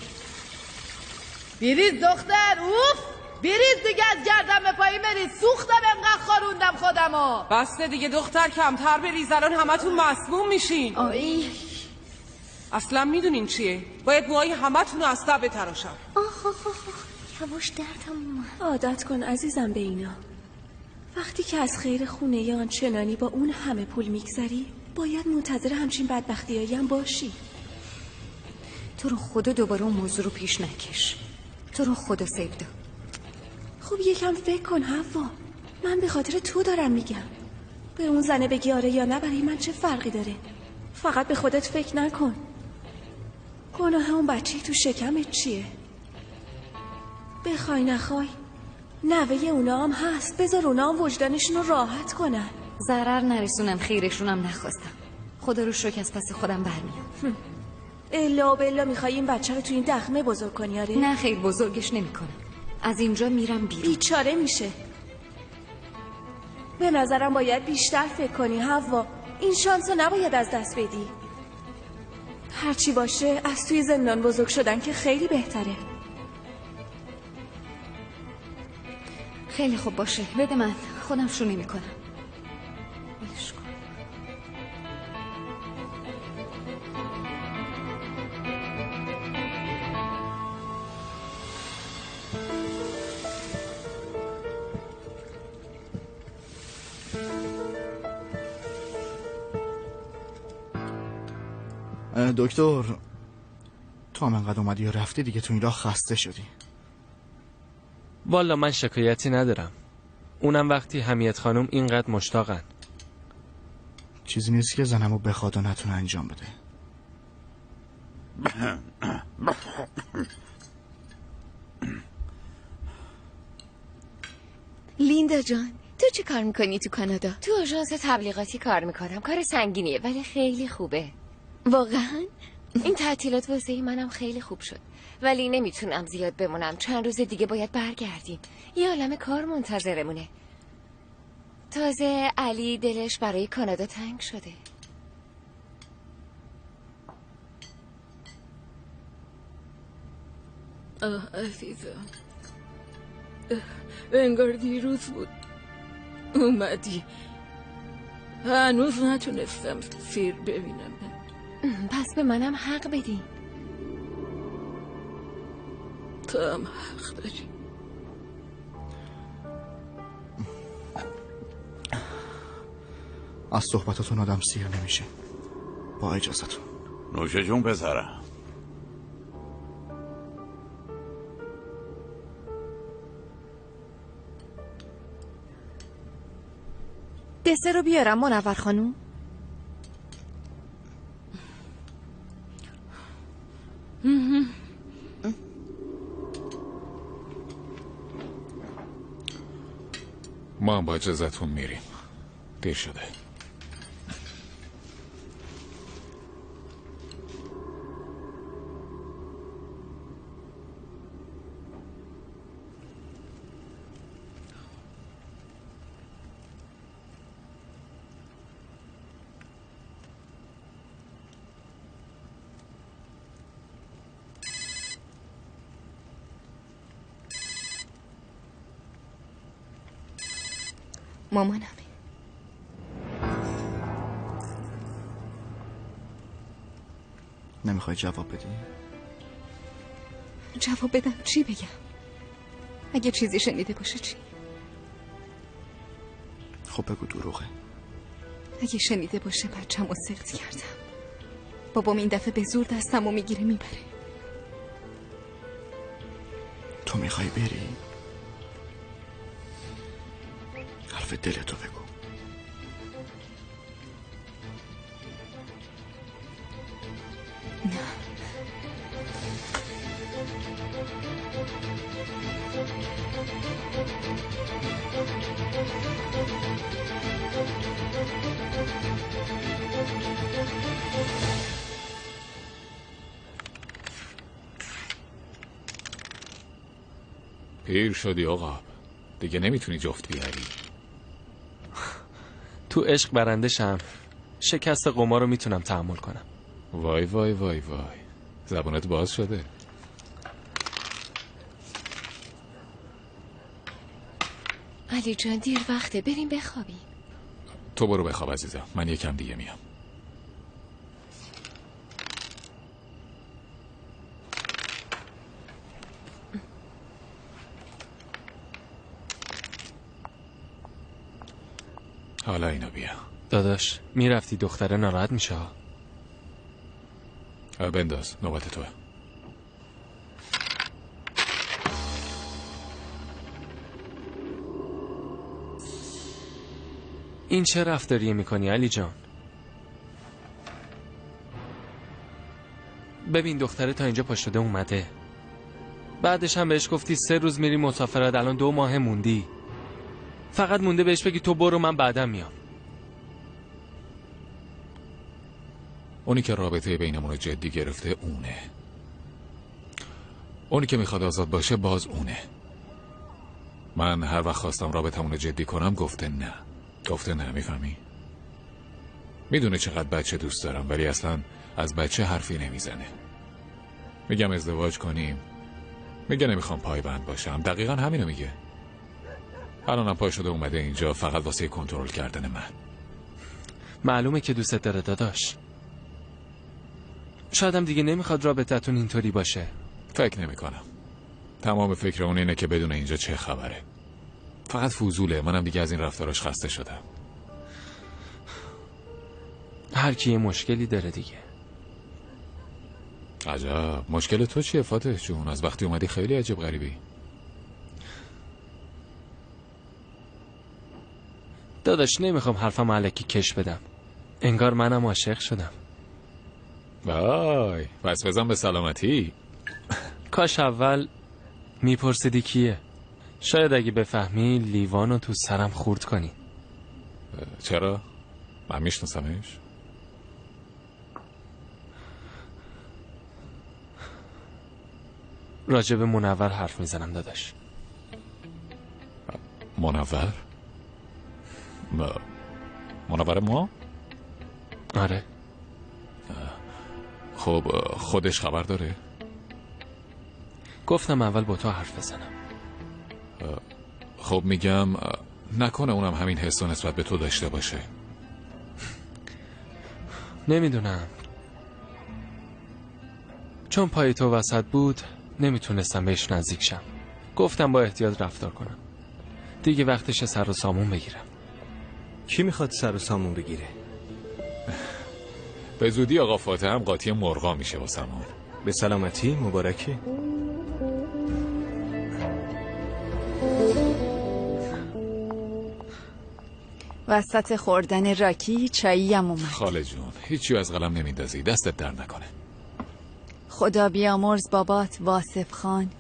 بریز دختر، اوف بریز دیگه، از گردم به پایی بریز. سوختم انقدر خاروندم خودمو. بسته دیگه دختر، کمتر بریز، الان همتون مسموم میشین. آی اصلا میدونین چیه؟ باید موهای همتون رو از سر بتراشم. یواش دردم اومد. عادت کن عزیزم به اینا. وقتی که از خیر خونه آنچنانی با اون همه پول میگذری باید منتظر همچین بدبختیایی هم باشی. تو رو خدا دوباره اون موضوع رو پیش نکش. تو رو خدا سیبدا. خب یکم فکر کن حوا. من به خاطر تو دارم میگم. به اون زنه بگی آره یا نه برای من چه فرقی داره؟ فقط به خودت فکر نکن. گناه اون بچه تو شکمت چیه؟ بخوای نخوای نوه اونا هم هست. بذار اونا هم وجدانشون رو راحت کنن. ضرر نرسونم، خیرشونم نخواستم. خدا رو شکر از پس خودم برمیام. الا و بلا میخوای این بچه رو تو این دخمه بزرگ کنی؟ آره؟ نه خیر، بزرگش نمیکنم. از اینجا میرم بیرون. بیچاره میشه. به نظرم باید بیشتر فکر کنی حوا. این شانس رو نباید از دست بدی. هرچی باشه از توی زندان بزرگ شدن که خیلی بهتره. خیلی خوب باشه، بده من، خودم شروع میکنم. دکتر، تو هم انقدر اومدی و رفتی دیگه تو این راه خسته شدی. والا من شکایتی ندارم. اونم وقتی حمیت خانم اینقدر مشتاقن. چیزی نیست که زنمو بخواد و نتونه انجام بده. لیندا جان، تو چه کار میکنی تو کانادا؟ تو آژانس تبلیغاتی کار میکنم. کار سنگینیه ولی خیلی خوبه. واقعا؟ این تعطیلات واسه منم خیلی خوب شد، ولی نمیتونم زیاد بمونم. چند روز دیگه باید برگردیم. یه عالمه کار منتظرمونه. تازه علی دلش برای کانادا تنگ شده. عزیزم، انگار دیروز بود اومدی. هنوز نتونستم سیر ببینم. پس به منم حق بدین. تو هم حق داری. از صحبتاتون آدم سیر نمیشه. با اجازتون. نوش جون پسرم. دسر رو بیارم منور خانوم. ما هم با اجازتون میریم، دیر شده. مامانمه. نمیخوای جواب بدی؟ جواب بدم چی بگم؟ اگه چیزی شنیده باشه چی؟ خب بگو دروغه. اگه شنیده باشه بچه‌مو سقط کردم. بابام این دفعه به زور دستمو میگیره میبره. تو میخوای بری؟ حرف دلتو بگو. نه. پیر شدی آقا، دیگه نمیتونی جفت بیاری. تو عشق برنده شم، شکست قمار رو میتونم تحمل کنم. وای وای وای وای، زبونت باز شده. علی جان دیر وقته، بریم بخوابیم. تو برو بخواب عزیزم، من یکم دیگه میام. حالا اینو بیا. داداش میرفتی دختره ناراحت میشه. بنداز، نوبت توه. این چه رفتاریه میکنی علی جان؟ ببین دختره تا اینجا پا شده اومده، بعدش هم بهش گفتی 3 روز میری مسافرت، الان 2 ماه موندی، فقط مونده بهش بگی تو برو من بعدم میام. اونی که رابطه بینمون رو جدی گرفته اونه، اونی که میخواد آزاد باشه باز اونه. من هر وقت خواستم رابطمون رو جدی کنم گفته نه، میفهمی؟ میدونه چقدر بچه دوست دارم ولی اصلا از بچه حرفی نمیزنه. میگم ازدواج کنیم، میگه نمیخوام پایبند باشم، دقیقا همینو میگه. الانم پای شده اومده اینجا فقط واسه کنترل کردن من. معلومه که دوستت داره داداش، شایدم دیگه نمیخواد رابطتون اینطوری باشه. فکر نمیکنم، تمام فکر اون اینه که بدون اینجا چه خبره. فقط فضوله، منم دیگه از این رفتاراش خسته شدم. هر کی یه مشکلی داره دیگه. عجب، مشکل تو چیه فاتح جون؟ از وقتی اومدی خیلی عجب غریبی. داداش نمیخوام حرفم الکی کش بدم، انگار منم عاشق شدم. وای، بس بزن به سلامتی. کاش اول میپرسیدی کیه، شاید اگه بفهمی لیوانو تو سرم خورد کنی. چرا؟ من میشناسمش؟ راجب منور حرف میزنم داداش. منور؟ منور ما؟ آره. خب خودش خبر داره؟ گفتم اول با تو حرف بزنم. خب میگم نکنه اونم همین حس و نسبت به تو داشته باشه. نمیدونم، چون پای تو وسط بود نمیتونستم بهش نزدیک شم. گفتم با احتیاط رفتار کنم، دیگه وقتش سر و سامون بگیرم. کی میخواد سر و سامون بگیره؟ به زودی آقا فاتح هم قاطی مرغا میشه واسمون. به سلامتی، مبارکه. وسط خوردن راکی چاییم اومد. خاله جون هیچی از قلم نمیندازی، دستت در نکنه. خدا بیامرز بابات واصف خان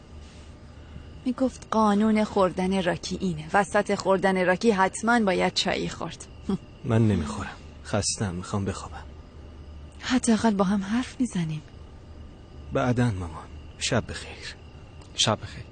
میگفت قانون خوردن راکی اینه، وسط خوردن راکی حتما باید چایی خورد. من نمیخورم، خستم، میخوام بخوابم. حداقل با هم حرف میزنیم. بعداً مامان، شب بخیر. شب بخیر.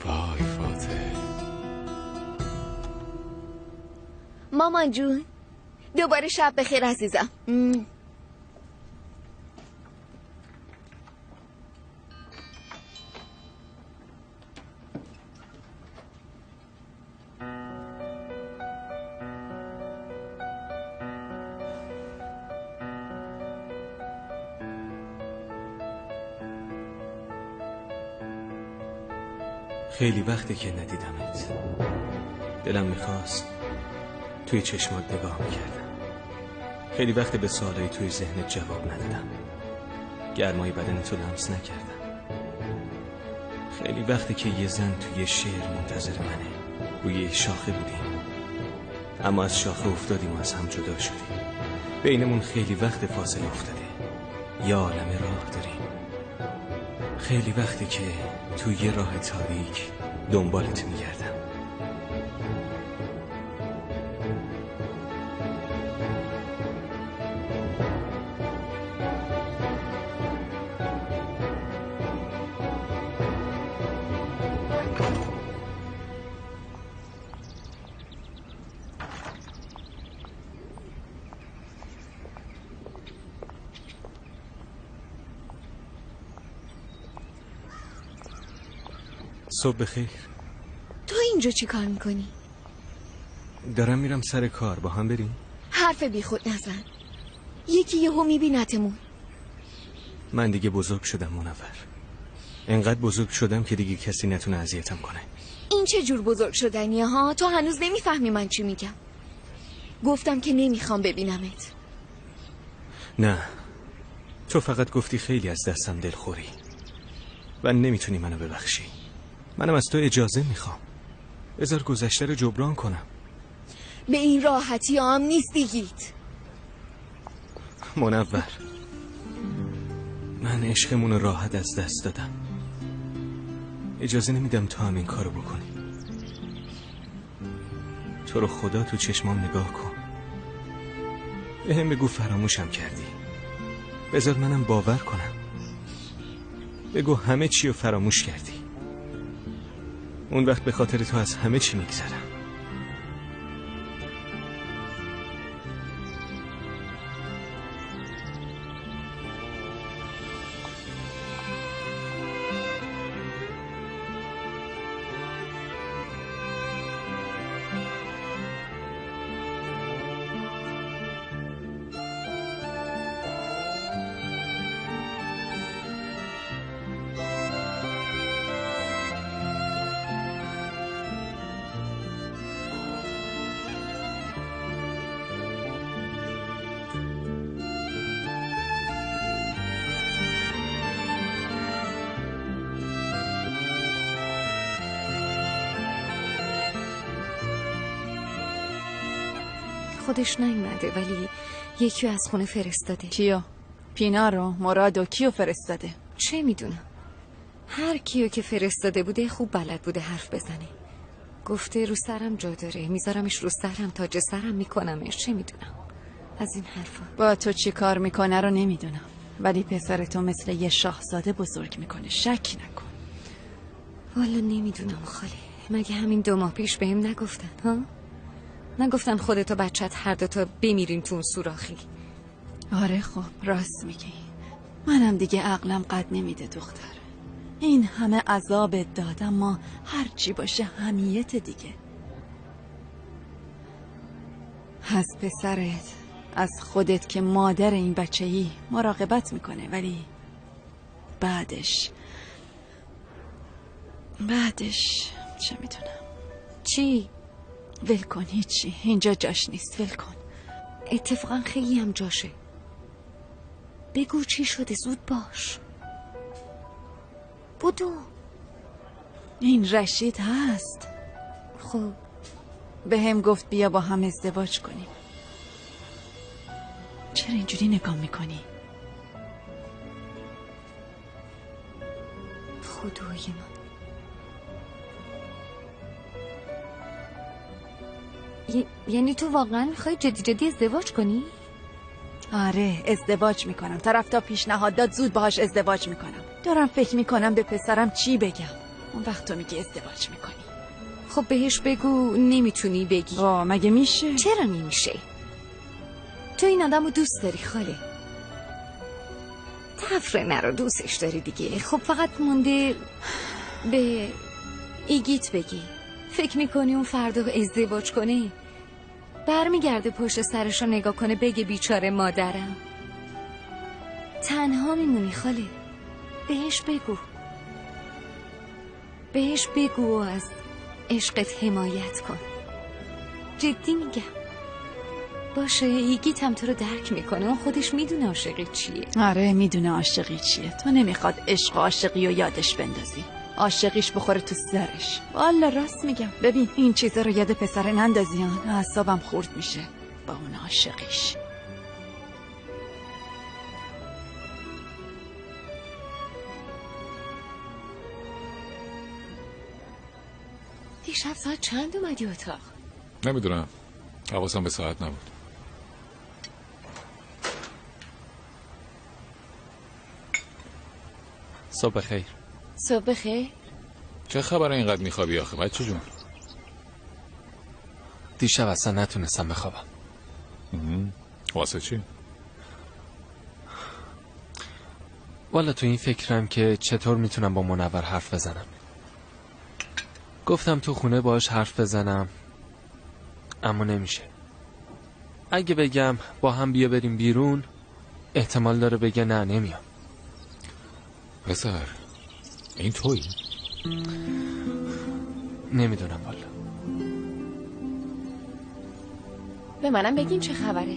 وای فاتح. مامان جون دوباره شب بخیر عزیزم. خیلی وقته که ندیدمت. دلم میخواست توی چشمات نگاه میکردم. خیلی وقته به سوالای توی ذهنت جواب ندادم، گرمای بدنتو لمس نکردم. خیلی وقته که یه زن توی شعر منتظر منه. روی یه شاخه بودیم اما از شاخه افتادیم و از هم جدا شدیم. بینمون خیلی وقت فاصله افتاده، یه عالمه راه داریم. خیلی وقته که توی یه راه تاریک دنبالت میگردم. صبح بخیر. تو اینجا چی کار میکنی؟ دارم میرم سر کار، با هم بریم؟ حرف بی خود نزن. یکی یهو میبینتمون. من دیگه بزرگ شدم منور. انقدر بزرگ شدم که دیگه کسی نتونه اذیتم کنه. این چه جور بزرگ شدنیه ها؟ تو هنوز نمیفهمی من چی میگم. گفتم که نمیخوام ببینمت. نه، تو فقط گفتی خیلی از دستم دلخوری و نمیتونی منو ببخشی. منم از تو اجازه میخوام. بذار گذشته رو جبران کنم. به این راحتی هم نیست دیگیت. منور، من عشقمون رو راحت از دست دادم. اجازه نمیدم تو هم این کارو بکنی. تو رو خدا تو چشمام نگاه کن. به هم بگو فراموشم کردی. بذار منم باور کنم. بگو همه چی رو فراموش کردی. اون وقت به خاطر تو از همه چی میگذرم. خودش نیومده ولی یکی از خونه فرستاده. کیو؟ پینا رو؟ مراد و کیو فرستاده؟ چه میدونم، هر کیو که فرستاده بوده خوب بلد بوده حرف بزنه. گفته رو سرم جا داره، میذارمش رو سرم، تاج سرم میکنمش. چه میدونم از این حرفا. با تو چی کار میکنه رو نمیدونم، ولی پسر تو مثل یه شاهزاده بزرگ میکنه، شک نکن. والا نمیدونم خاله، مگه همین 2 ماه پیش بهم نگفتن ها؟ نگفتن خودت و بچت هر دوتا بمیرین تو اون سوراخی؟ آره خب راست میگی. منم دیگه عقلم قد نمیده دختر. این همه عذاب دادم، ما هر چی باشه حمیت دیگه. از پسرت، از خودت که مادر این بچه‌ای مراقبت میکنه، ولی بعدش چه میدونم. چی؟ ول کن، هیچی، اینجا جاش نیست، ول کن. اتفاقا خیلی هم جاشه. بگو چی شده، زود باش. بودو. این رشید هست. خب به هم گفت بیا با هم ازدواج کنیم. چرا اینجوری نگاه میکنی؟ خدای من، یعنی تو واقعا میخوای جدی ازدواج کنی؟ آره ازدواج میکنم. طرف تا پیشنهاد داد زود باهاش ازدواج میکنم. دارم فکر میکنم به پسرم چی بگم. اون وقت تو میگی ازدواج میکنی. خب بهش بگو نمیتونی بگی. مگه میشه؟ چرا نمیشه؟ تو این آدم رو دوست داری خاله. تفرنه رو دوستش داری دیگه. خب فقط مونده به ایگیت بگی. فکر میکنی اون فردا ازدواج کنه؟ برمیگرده پشت سرش رو نگاه کنه بگه بیچاره مادرم؟ تنها میمونی خاله. بهش بگو و از عشقت حمایت کن. جدی میگم. باشه ایگیت هم تو رو درک میکنه. اون خودش میدونه عاشقی چیه. آره میدونه عاشقی چیه. تو نمیخواد عشق و عاشقی رو یادش بندازی. عاشقیش بخوره تو سرش. والا راست میگم. ببین این چیزا رو یاد پسر نندازیان، اعصابم خورد میشه با اون عاشقیش. دیشب ساعت چند اومدی اتاق؟ نمیدونم، حواسم به ساعت نبود. صبح خیر. صبح خیر. چه خبره اینقدر میخوابی آخه بچه جون؟ دیشب اصلا نتونستم بخوابم. واسه چی؟ والا تو این فکرم که چطور میتونم با منور حرف بزنم. گفتم تو خونه باش حرف بزنم اما نمیشه. اگه بگم با هم بیا بریم بیرون احتمال داره بگه نه نمیام. پسر این تویی؟ نمیدونم والا. به منم بگین چه خبره.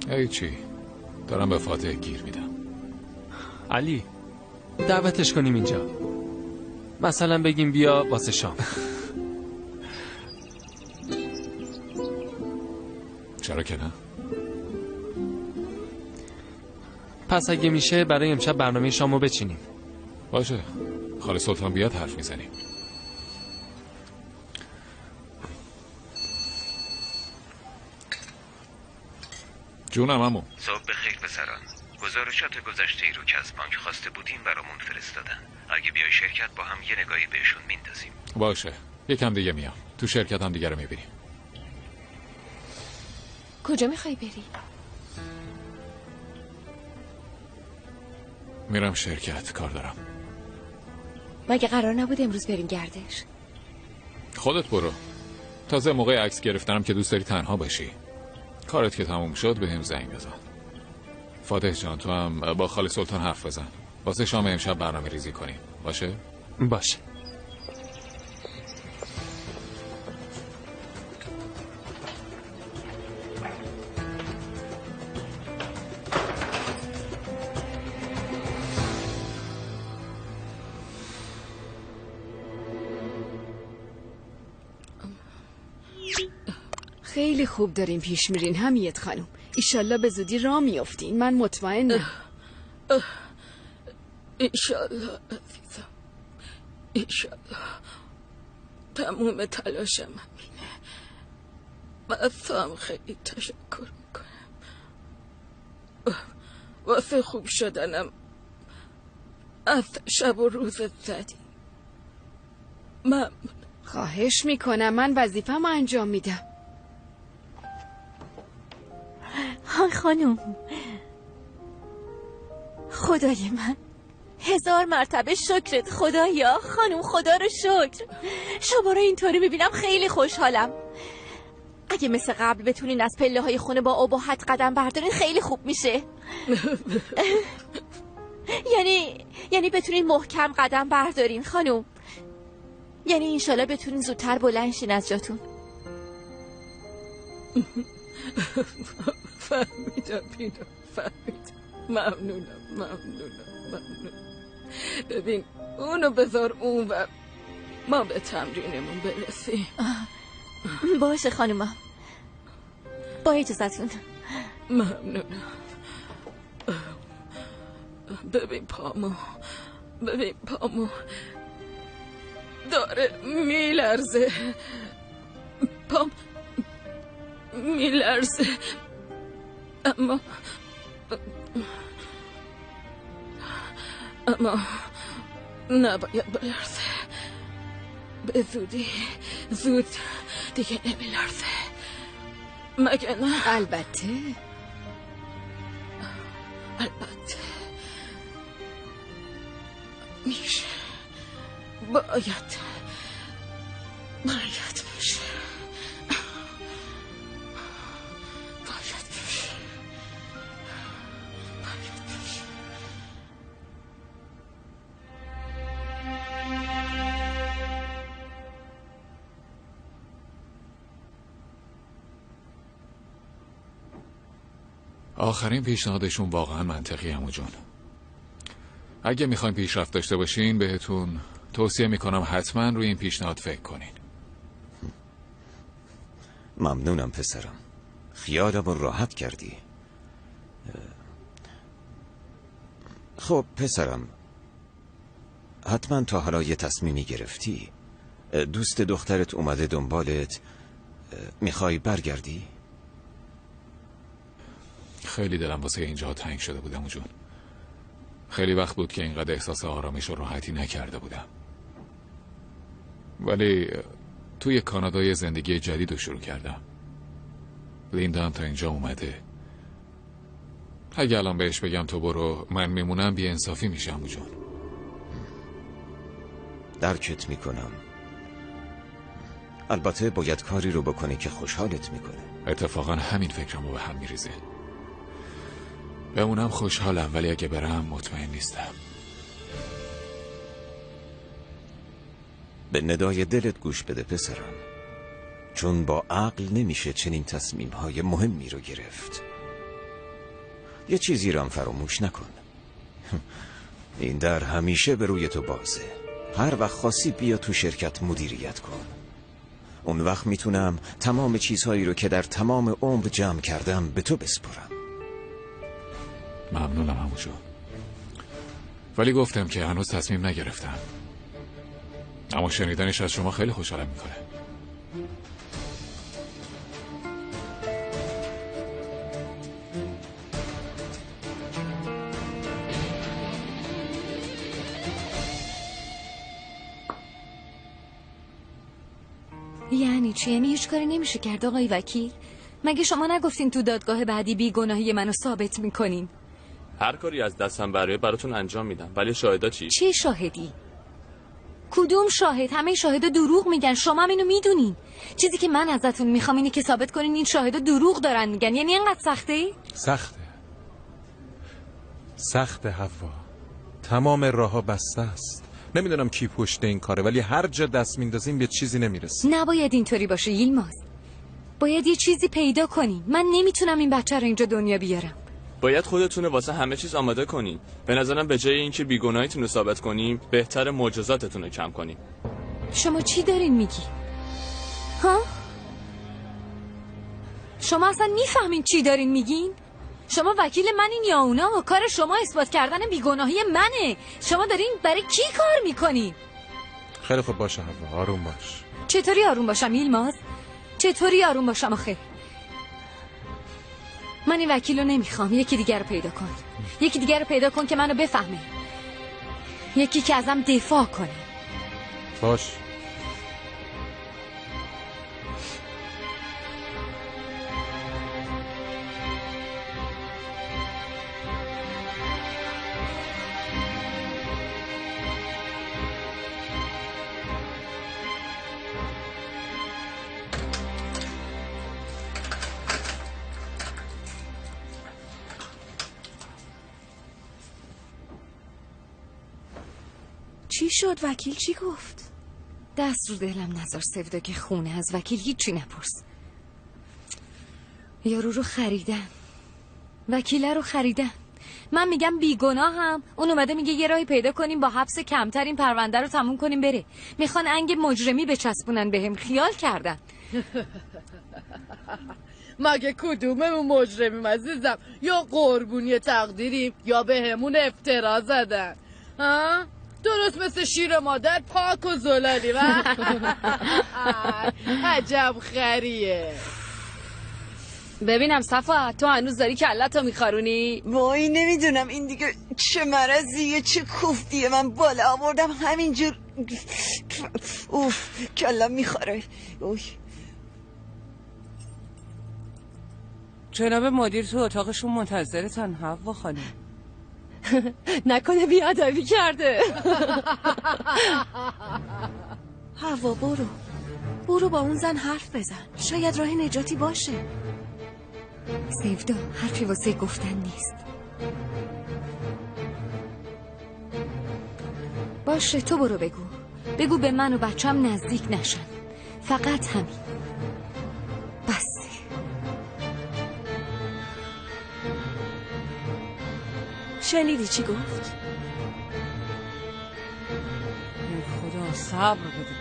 هیچی، دارم به فاتح گیر میدم. علی دعوتش کنیم اینجا، مثلا بگیم بیا واسه شام. چرا که نه؟ پس اگه میشه برای امشب برنامه شامو بچینیم. باشه، خاله سلطان بیاد حرف میزنیم. جونم عمو. صبح بخیر پسران. گزارشات گذشته ای رو که از بانک خواسته بودیم برامون فرستادن. اگه بیای شرکت با هم یه نگاهی بهشون میندازیم. باشه، یکم دیگه میام. تو شرکت هم دیگه رو میبینیم. کجا میخوای بری؟ میرم شرکت، کار دارم. مگه قرار نبود امروز بریم گردش؟ خودت برو. تازه موقع عکس گرفتنم که دوست داری تنها باشی. کارت که تموم شد بهم زنگ بزن. فاتح جان تو هم با خاله سلطان حرف بزن. واسه شام امشب برنامه ریزی کنیم. باشه؟ باشه. خیلی خوب داریم پیش میرین حمیت خانم. ایشالله به زودی راه میافتین، من مطمئنم. ایشالله عزیزم، ایشالله. تموم تلاشم همینه. من از تو هم خیلی تشکر میکنم واسه خوب شدنم. از شب و روزت زدی. من خواهش میکنم، من وظیفه‌مو انجام میدم. های خانم، خدای من 1000 مرتبه شکرت خدایا. خانم خدا رو شکر، شما رو اینطوری ببینم خیلی خوشحالم. اگه مثل قبل بتونین از پله های خونه با اباحت قدم بردارین خیلی خوب میشه. یعنی بتونین محکم قدم بردارین خانم. یعنی انشالله بتونین زودتر بلند شین از جاتون. فهمیدم پیدا، فهمیدم. ممنونم. ببین اونو بذار اون و ما به تمرینمون برسیم. باشه خانومم، با اجازتون. ممنونم. ببین پامو داره میلرزه. پام میلرزه، اما نباید بلرزه. به زود دیگه نمیلرزه مگه نه؟ البته میشه. باید بشه. آخرین پیشنهادشون واقعا منطقی عمو جون. اگه میخواین پیشرفت داشته باشین بهتون توصیه میکنم حتما روی این پیشنهاد فکر کنین. ممنونم پسرم، خیالم رو راحت کردی. خب پسرم، حتما تا حالا یه تصمیمی گرفتی؟ دوست دخترت اومده دنبالت، میخوای برگردی؟ خیلی دلم واسه اینجا تنگ شده بودم عمو جون. خیلی وقت بود که اینقدر احساس آرامش و راحتی نکرده بودم. ولی توی کانادا یه زندگی جدید رو شروع کردم. لیندا هم تا اینجا اومده. اگه الان بهش بگم تو برو من میمونم بی انصافی میشم عمو جون. درکت میکنم. البته باید کاری رو بکنی که خوشحالت میکنه. اتفاقا همین فکرمو به هم میریزه. بمونم خوشحالم، ولی اگه برم مطمئن نیستم. به ندای دلت گوش بده پسرم، چون با عقل نمیشه چنین تصمیم‌های مهمی رو گرفت. یه چیزی رو هم فراموش نکن، این در همیشه به روی تو بازه. هر وقت خاصی بیا تو شرکت مدیریت کن. اون وقت میتونم تمام چیزهایی رو که در تمام عمر جمع کردم به تو بسپرم. ممنونم عمو جون، ولی گفتم که هنوز تصمیم نگرفتم. اما شنیدنش از شما خیلی خوشحالم میکنه. یعنی چی؟ یعنی هیچ کاری نمیشه کرد آقای وکیل؟ مگه شما نگفتین تو دادگاه بعدی بیگناهی منو ثابت میکنین؟ هر کاری از دستم براتون انجام میدم، ولی شاهدا چی؟ چه شاهدی؟ کدوم شاهد؟ همه شاهدا دروغ میگن، شما هم اینو میدونین. چیزی که من ازتون میخوام اینه که ثابت کنین این شاهدا دروغ دارن میگن. یعنی اینقدر سخته؟ سخته حوا، تمام راهها بسته است. نمیدونم کی پشت این کاره، ولی هر جا دست میندازیم به چیزی نمیرسیم. نباید اینطوری باشه یلماز، باید یه چیزی پیدا کنین. من نمیتونم این بچه رو اینجا دنیا بیارم. باید خودتون واسه همه چیز آماده کنین. به نظرم به جای اینکه بیگناهیتون رو ثابت کنیم، بهتر معجزاتتون رو کم کنیم. شما چی دارین میگی؟ ها؟ شما اصلا میفهمین چی دارین میگین؟ شما وکیل منین یا اونا؟ کار شما اثبات کردن بیگناهی منه. شما دارین برای کی کار میکنین؟ خیلی خوب باشه حوا، آروم باش. چطوری آروم باشم یلماز؟ چطوری آروم باشم آخه؟ من این وکیل رو نمیخوام. یکی دیگر رو پیدا کن. یکی دیگر رو پیدا کن که منو بفهمه. یکی که ازم دفاع کنه. باش. چی شد؟ وکیل چی گفت؟ دست رو دلم نذار سفدا که خونه از وکیل هیچی نپرس. یارو رو خریدن، وکیله رو خریدن. من میگم بیگناهم، اون اومده میگه یه راهی پیدا کنیم با حبس کمتر این پرونده رو تموم کنیم بره. میخوان انگ مجرمی بچسبونن بهم. خیال کردن. مگه کدوممون مجرمیم عزیزم؟ یا قربونی تقدیریم یا بهمون افترا زدن. ها؟ درست مثل شیر مادر پاک و زلالی. عجب خریه. ببینم صفا، تو هنوز داری کلتو میخارونی؟ وای نمیدونم این دیگه چه مرضیه، چه کوفتیه. من بالا آوردم همینجور. اوف کلم میخوره. جناب مدیر تو اتاقشون منتظرتن حوا خانم. نکنه بیادبی کرده. حوا برو با اون زن حرف بزن، شاید راه نجاتی باشه. سفدا حرفی واسه گفتن نیست. باشه تو برو بگو به من و بچم نزدیک نشن. فقط همین. بس. شنیدی چی گفت؟ خدا صبر بده.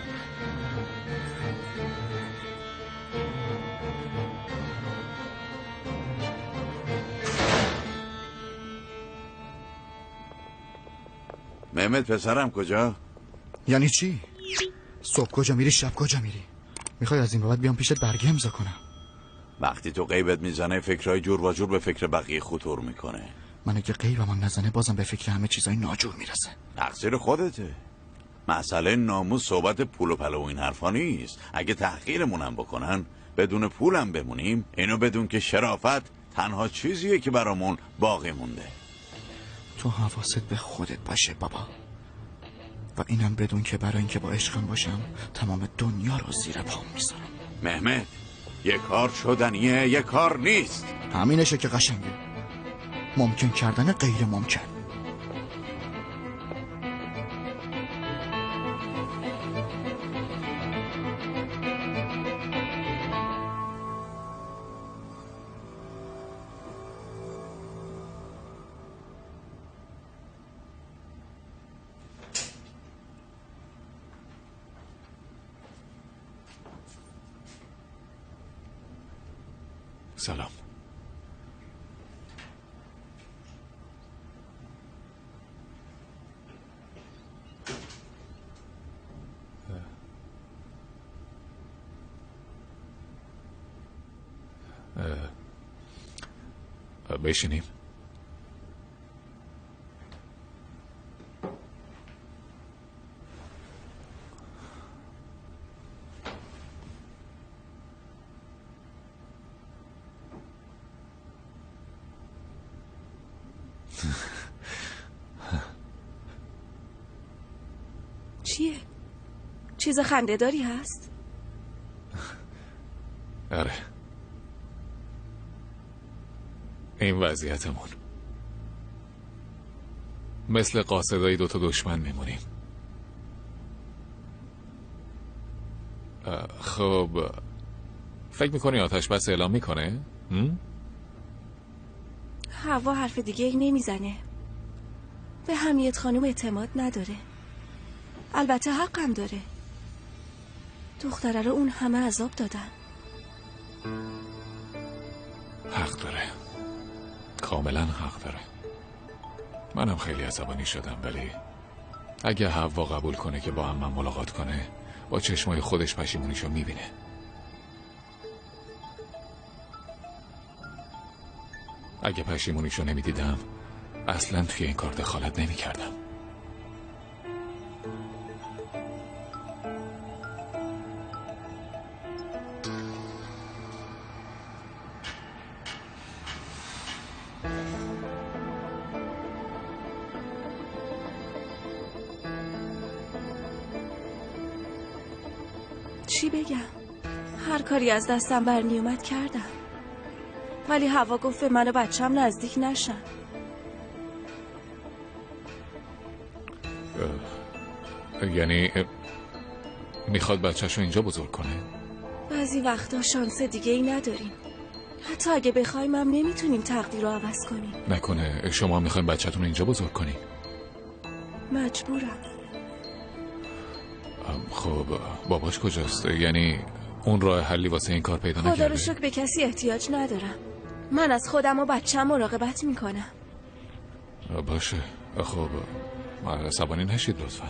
مهمت پسرم کجا؟ یعنی چی؟ صبح کجا میری شب کجا میری؟ میخوای از این بابت بیام پیشت برگه امضا کنم؟ وقتی تو غیبت میزنه فکرهای جور و جور به فکر بقیه خطور میکنه. من اگه غیبم نزنه بازم به فکر همه چیزای ناجور میرسه. تقصیر خودته. مسئله ناموس صحبت پول و پلو و این حرفا نیست. اگه تحقیرمونم بکنن بدون پولم بمونیم، اینو بدون که شرافت تنها چیزیه که برامون باقی مونده. تو حواست به خودت باشه بابا. و اینم بدون که برای اینکه با عشقم باشم تمام دنیا رو زیر پام میذارم. مهمت، یه کار شدنیه، یه کار نیست. همینشه که قشنگه. ممکن کردن غیر ممکن. سلام. بشینیم. چیه؟ چیز خنده‌داری هست؟ آره، این وضعیتمون مثل قاصدای دوتا دشمن میمونیم. خب فکر میکنی آتش بس اعلام میکنه؟ هوا حرف دیگه نمیزنه. به حمیت خانم اعتماد نداره. البته حقم داره. دختره رو اون همه عذاب دادن. حق داره، کاملا حق داره. منم خیلی عصبانی شدم، ولی اگه حوا قبول کنه که با هم من ملاقات کنه، با چشمای خودش پشیمونیشو میبینه. اگه پشیمونیشو نمیدیدم اصلا توی این کار دخالت نمیکردم. چی بگم؟ هر کاری از دستم برمی اومد کردم، ولی هوا گفت به من و بچم نزدیک نشن. یعنی میخواد بچه‌شو اینجا بزرگ کنه؟ بعضی وقتا شانس دیگه ای نداریم. حتی اگه بخوایم هم نمیتونیم تقدیر رو عوض کنیم. نکنه شما میخوایم بچه‌تون رو اینجا بزرگ کنیم؟ مجبورم. خب باباش کجاست؟ یعنی اون راه حلی واسه این کار پیدا نکرده؟ خدا رو شکر به کسی احتیاج ندارم. من از خودم و بچم مراقبت میکنم. باشه. خب عصبانی نشید لطفا.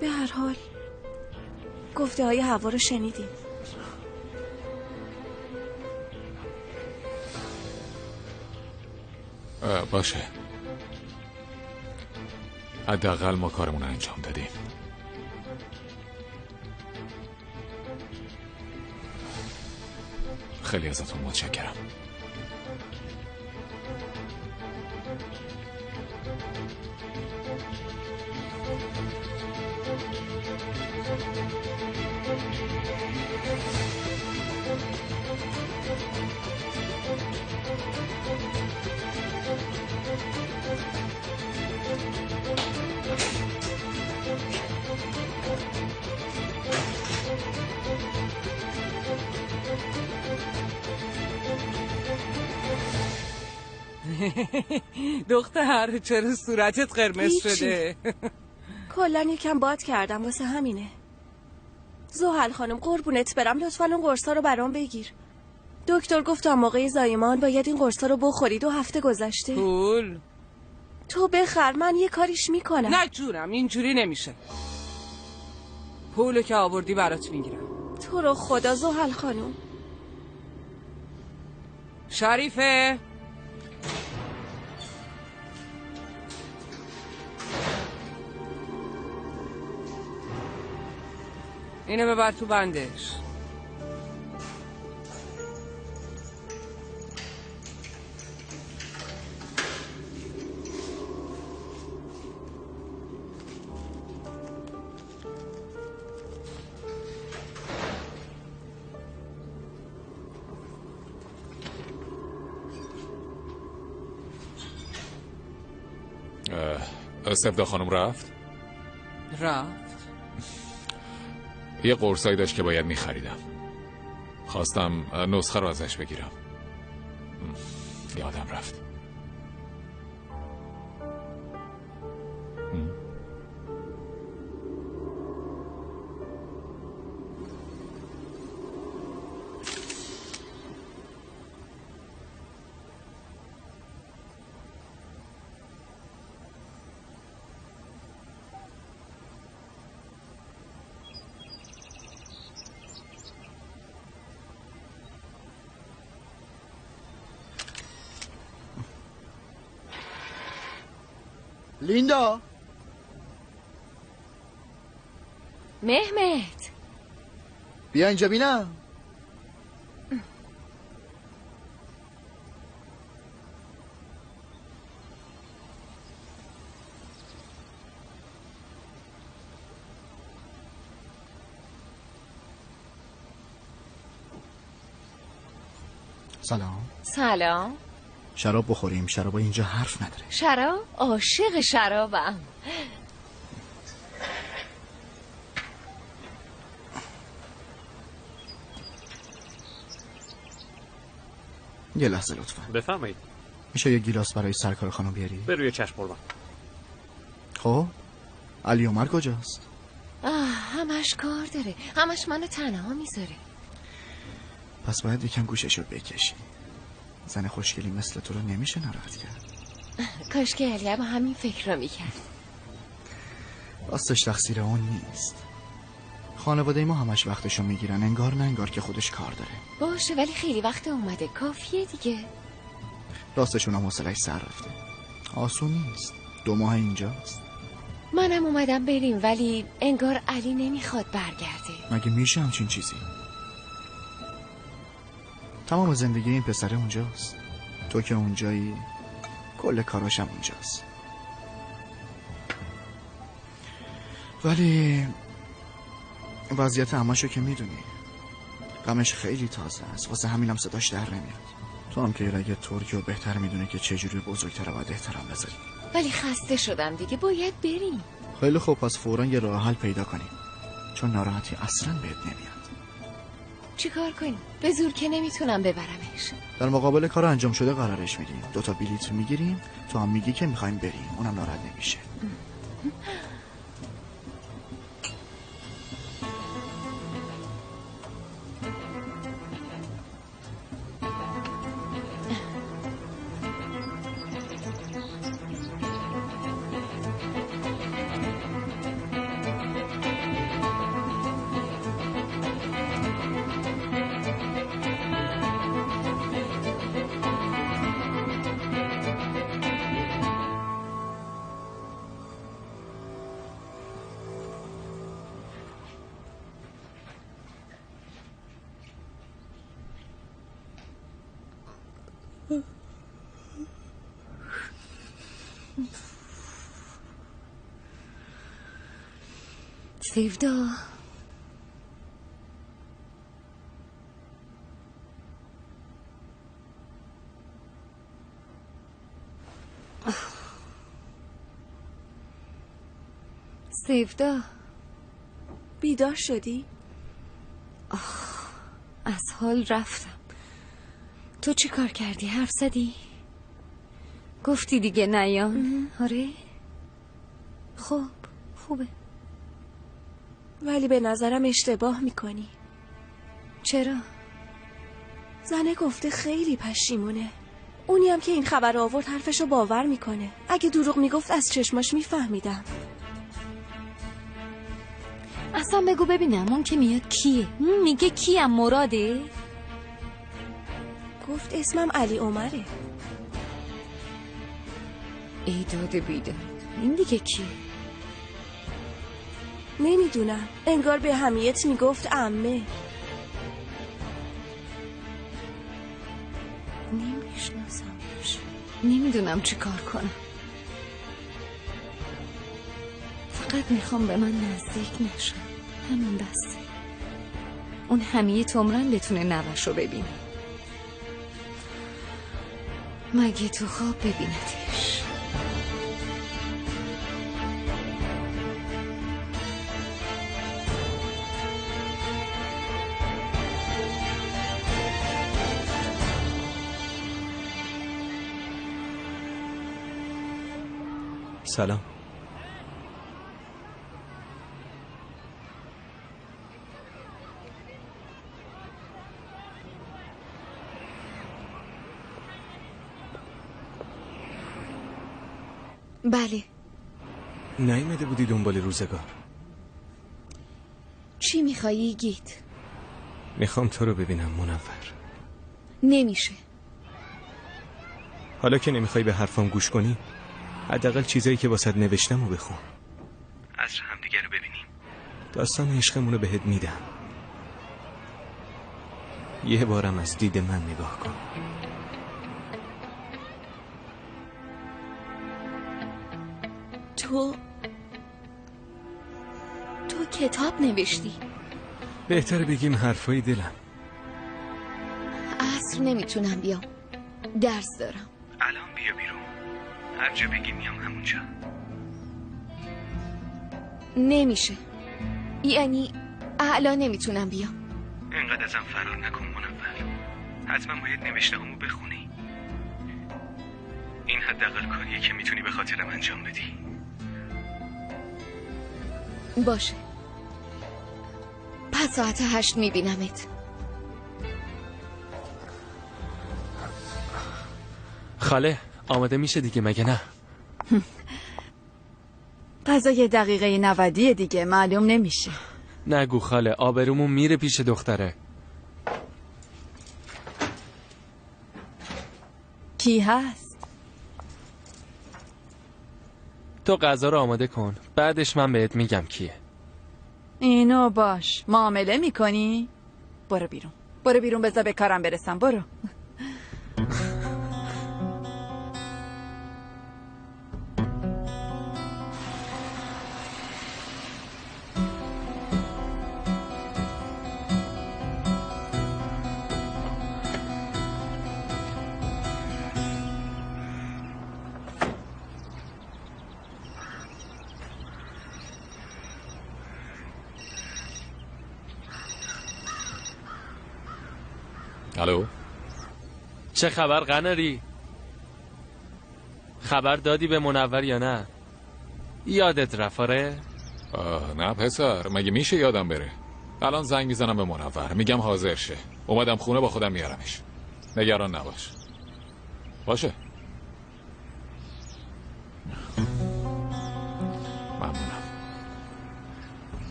به هر حال گفته های هوا رو شنیدیم. باشه، حداقل ما کارمون رو انجام دادیم. خیلی ازتون متشکرم. دختر چرا صورتت قرمز شده؟ کلن یکم باد کردم واسه همینه. زحل خانم قربونت برم، لطفا اون قرصا رو برام بگیر. دکتر گفت تا موقع زایمان باید این قرصا رو بخوری. 2 هفته گذشته. پول؟ تو بخر، من یه کاریش میکنم. نه جونم، اینجوری نمیشه. پولو که آوردی برات میگیرم. تو رو خدا زحل خانم. شریفه اینو ببر تو بندش. سفدا خانم رفت؟ رفت؟ یه قرصایی داشت که باید میخریدم. خواستم نسخه رو ازش بگیرم. یادم رفت. لیندا، مهمت، بیا اینجا بینم. سلام. سلام. شراب بخوریم. شراب اینجا حرف نداره. شراب؟ عاشق شرابم. یه لحظه لطفا. بفرمایید. میشه یه گیلاس برای سرکار خانم بیاری؟ به روی چشم قربان. خب علی عمر کجاست؟ همش کار داره. همش منو تنها میذاره. پس باید یکم گوششو بکشی. زن خوشگلی مثل تو رو نمیشه ناراحت کرد. کاش که علی با همین فکر رو میکرد. راستش تقصیر اون نیست. خانواده ما همش وقتشو میگیرن، انگار نه انگار که خودش کار داره. باشه ولی خیلی وقت اومده، کافیه دیگه. راستشون هم حوصله‌اش سر رفته. آسون نیست. 2 ماه اینجاست. منم اومدم بریم ولی انگار علی نمیخواد برگرده. مگه میشه همچین چیزی؟ تمام زندگی این پسره اونجاست. تو که اونجایی، کل کاراشم اونجاست. ولی وضعیت عماشو که میدونی، غمش خیلی تازه است. واسه همینم صداش در نمیاد. تو هم که رگ ترکی و بهتر میدونه که چجوری بزرگتر باید احترام بذاری. ولی خسته شدم دیگه، باید بریم. خیلی خوب، پس فوراً یه راه حل پیدا کنیم، چون ناراحتی اصلاً بهت نمیاد. چیکار کنیم؟ به زور که نمیتونم ببرمش. در مقابل کار انجام شده قرارش میدیم. 2 تا بلیط میگیریم، تو هم میگی که میخوایم بریم، اونم ناراحت نمیشه. سیفدا، سیفدا، بیدار شدی؟ از حال رفتم. تو چی کار کردی؟ حرف زدی؟ گفتی دیگه نیام؟ آره؟ خب خوبه. ولی به نظرم اشتباه میکنی. چرا؟ زنه گفته خیلی پشیمونه. اونی هم که این خبر آورد حرفشو باور میکنه. اگه دروغ میگفت از چشماش میفهمیدم. اصلا بگو ببینم اون که میاد کیه؟ میگه کیم؟ مراده؟ گفت اسمم علی عمره. ایداد بیداد. این دیگه کیه؟ نمیدونم، انگار به حمیت میگفت عمه. نمیشناسمش. نمیدونم چی کار کنم. فقط میخوام به من نزدیک نشم، همین بس. اون حمیت عمرن بتونه نوش رو ببینه. مگه تو خواب ببیندش؟ سلام. بله. نیامده بودی دنبال روزگار؟ چی میخوایی گیت؟ میخوام تو رو ببینم منور. نمیشه. حالا که نمیخوای به حرفام گوش کنی، حداقل چیزایی که واسط نوشتم رو بخون. عصر همدیگه رو ببینیم. داستان عشقمون رو بهت میدم. یه بارم از دید من نگاه کن. تو کتاب نوشتی؟ بهتر بگیم حرفای دلم. عصر نمیتونم بیام، درس دارم. الان بیا بیرون، هر جا بگی میام همونجا. نمیشه، یعنی الان نمیتونم بیام. اینقدر ازم فرار نکن منور. حتما باید نوشته همو بخونی. این حداقل کاریه که میتونی به خاطرم انجام بدی. باشه، پس ساعت 8 میبینمت. خاله آماده میشه دیگه مگه نه؟ غذا یه دقیقه 90 دیگه، معلوم نمیشه. نگو خاله، آبرومون میره پیش دختره. کی هست؟ تو غذا رو آماده کن، بعدش من بهت میگم کیه. اینو باش، معامله میکنی؟ برو بیرون، برو بیرون، بذار به کارم برسم. برو. الو، چه خبر قناری؟ خبر دادی به منور یا نه؟ یادت رفاره؟ نه پسر، مگه میشه یادم بره؟ الان زنگ میزنم به منور، میگم حاضر شه، اومدم خونه، با خودم میارمش. نگران نباش. باشه. ممنونم.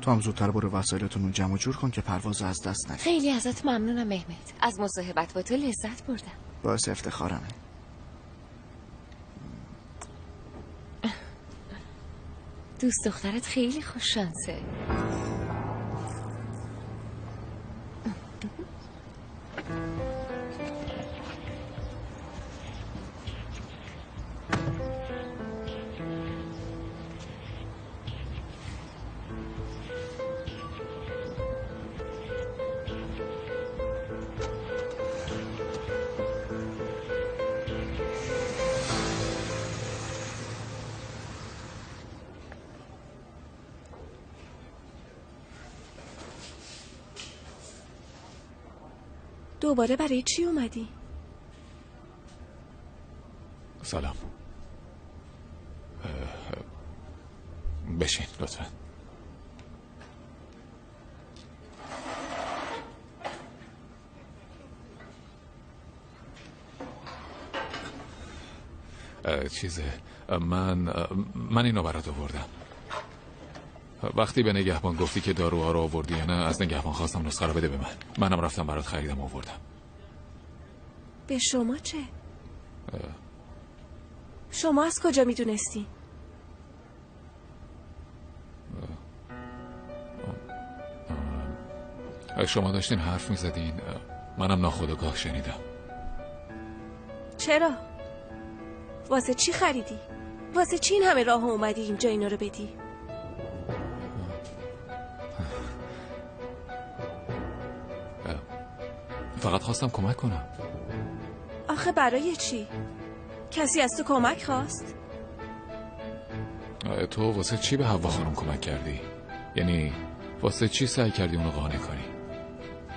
تو هم زودتر برو وسایلتون رو جمع جور کن که پرواز از دست ندی. خیلی ازت ممنونم مهمت، از مصاحبت با تو لذت بردم. باعث افتخارمه. دوست دخترت خیلی خوش شانسه. دوباره برای چی اومدی؟ سلام. بشین لطفا. من اینو برات آوردم. وقتی به نگهبان گفتی که داروها رو آوردی یا نه، از نگهبان خواستم نسخه رو بده به منم رفتم برات خریدم آوردم. به شما چه؟ شما از کجا میدونستی؟ شما داشتین حرف میزدین، منم ناخودآگاه شنیدم. چرا؟ واسه چی خریدی؟ واسه چی این همه راه اومدی اینجا اینا رو بدی؟ فقط خواستم کمک کنم. آخه برای چی؟ کسی از تو کمک خواست؟ تو واسه چی به حوا خانم کمک کردی؟ یعنی واسه چی سعی کردی اونو قانع کنی؟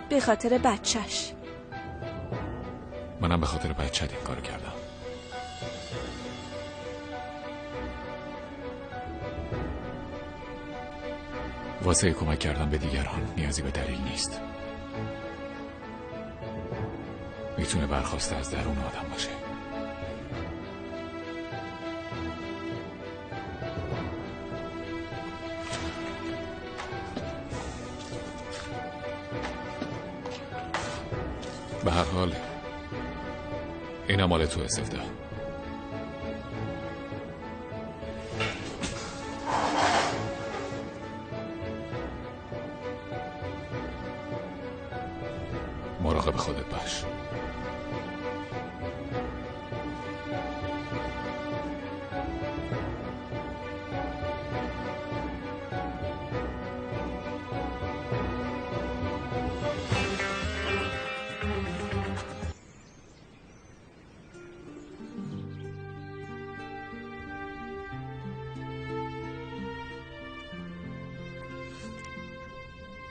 به خاطر بچهش. منم به خاطر بچه‌ت این کارو کردم. واسه کمک کردن به دیگران نیازی به دلیل نیست. میتونه برخواسته از درون آدم باشه. به هر حال اینم مال تو سفده. مراقب خودت باش.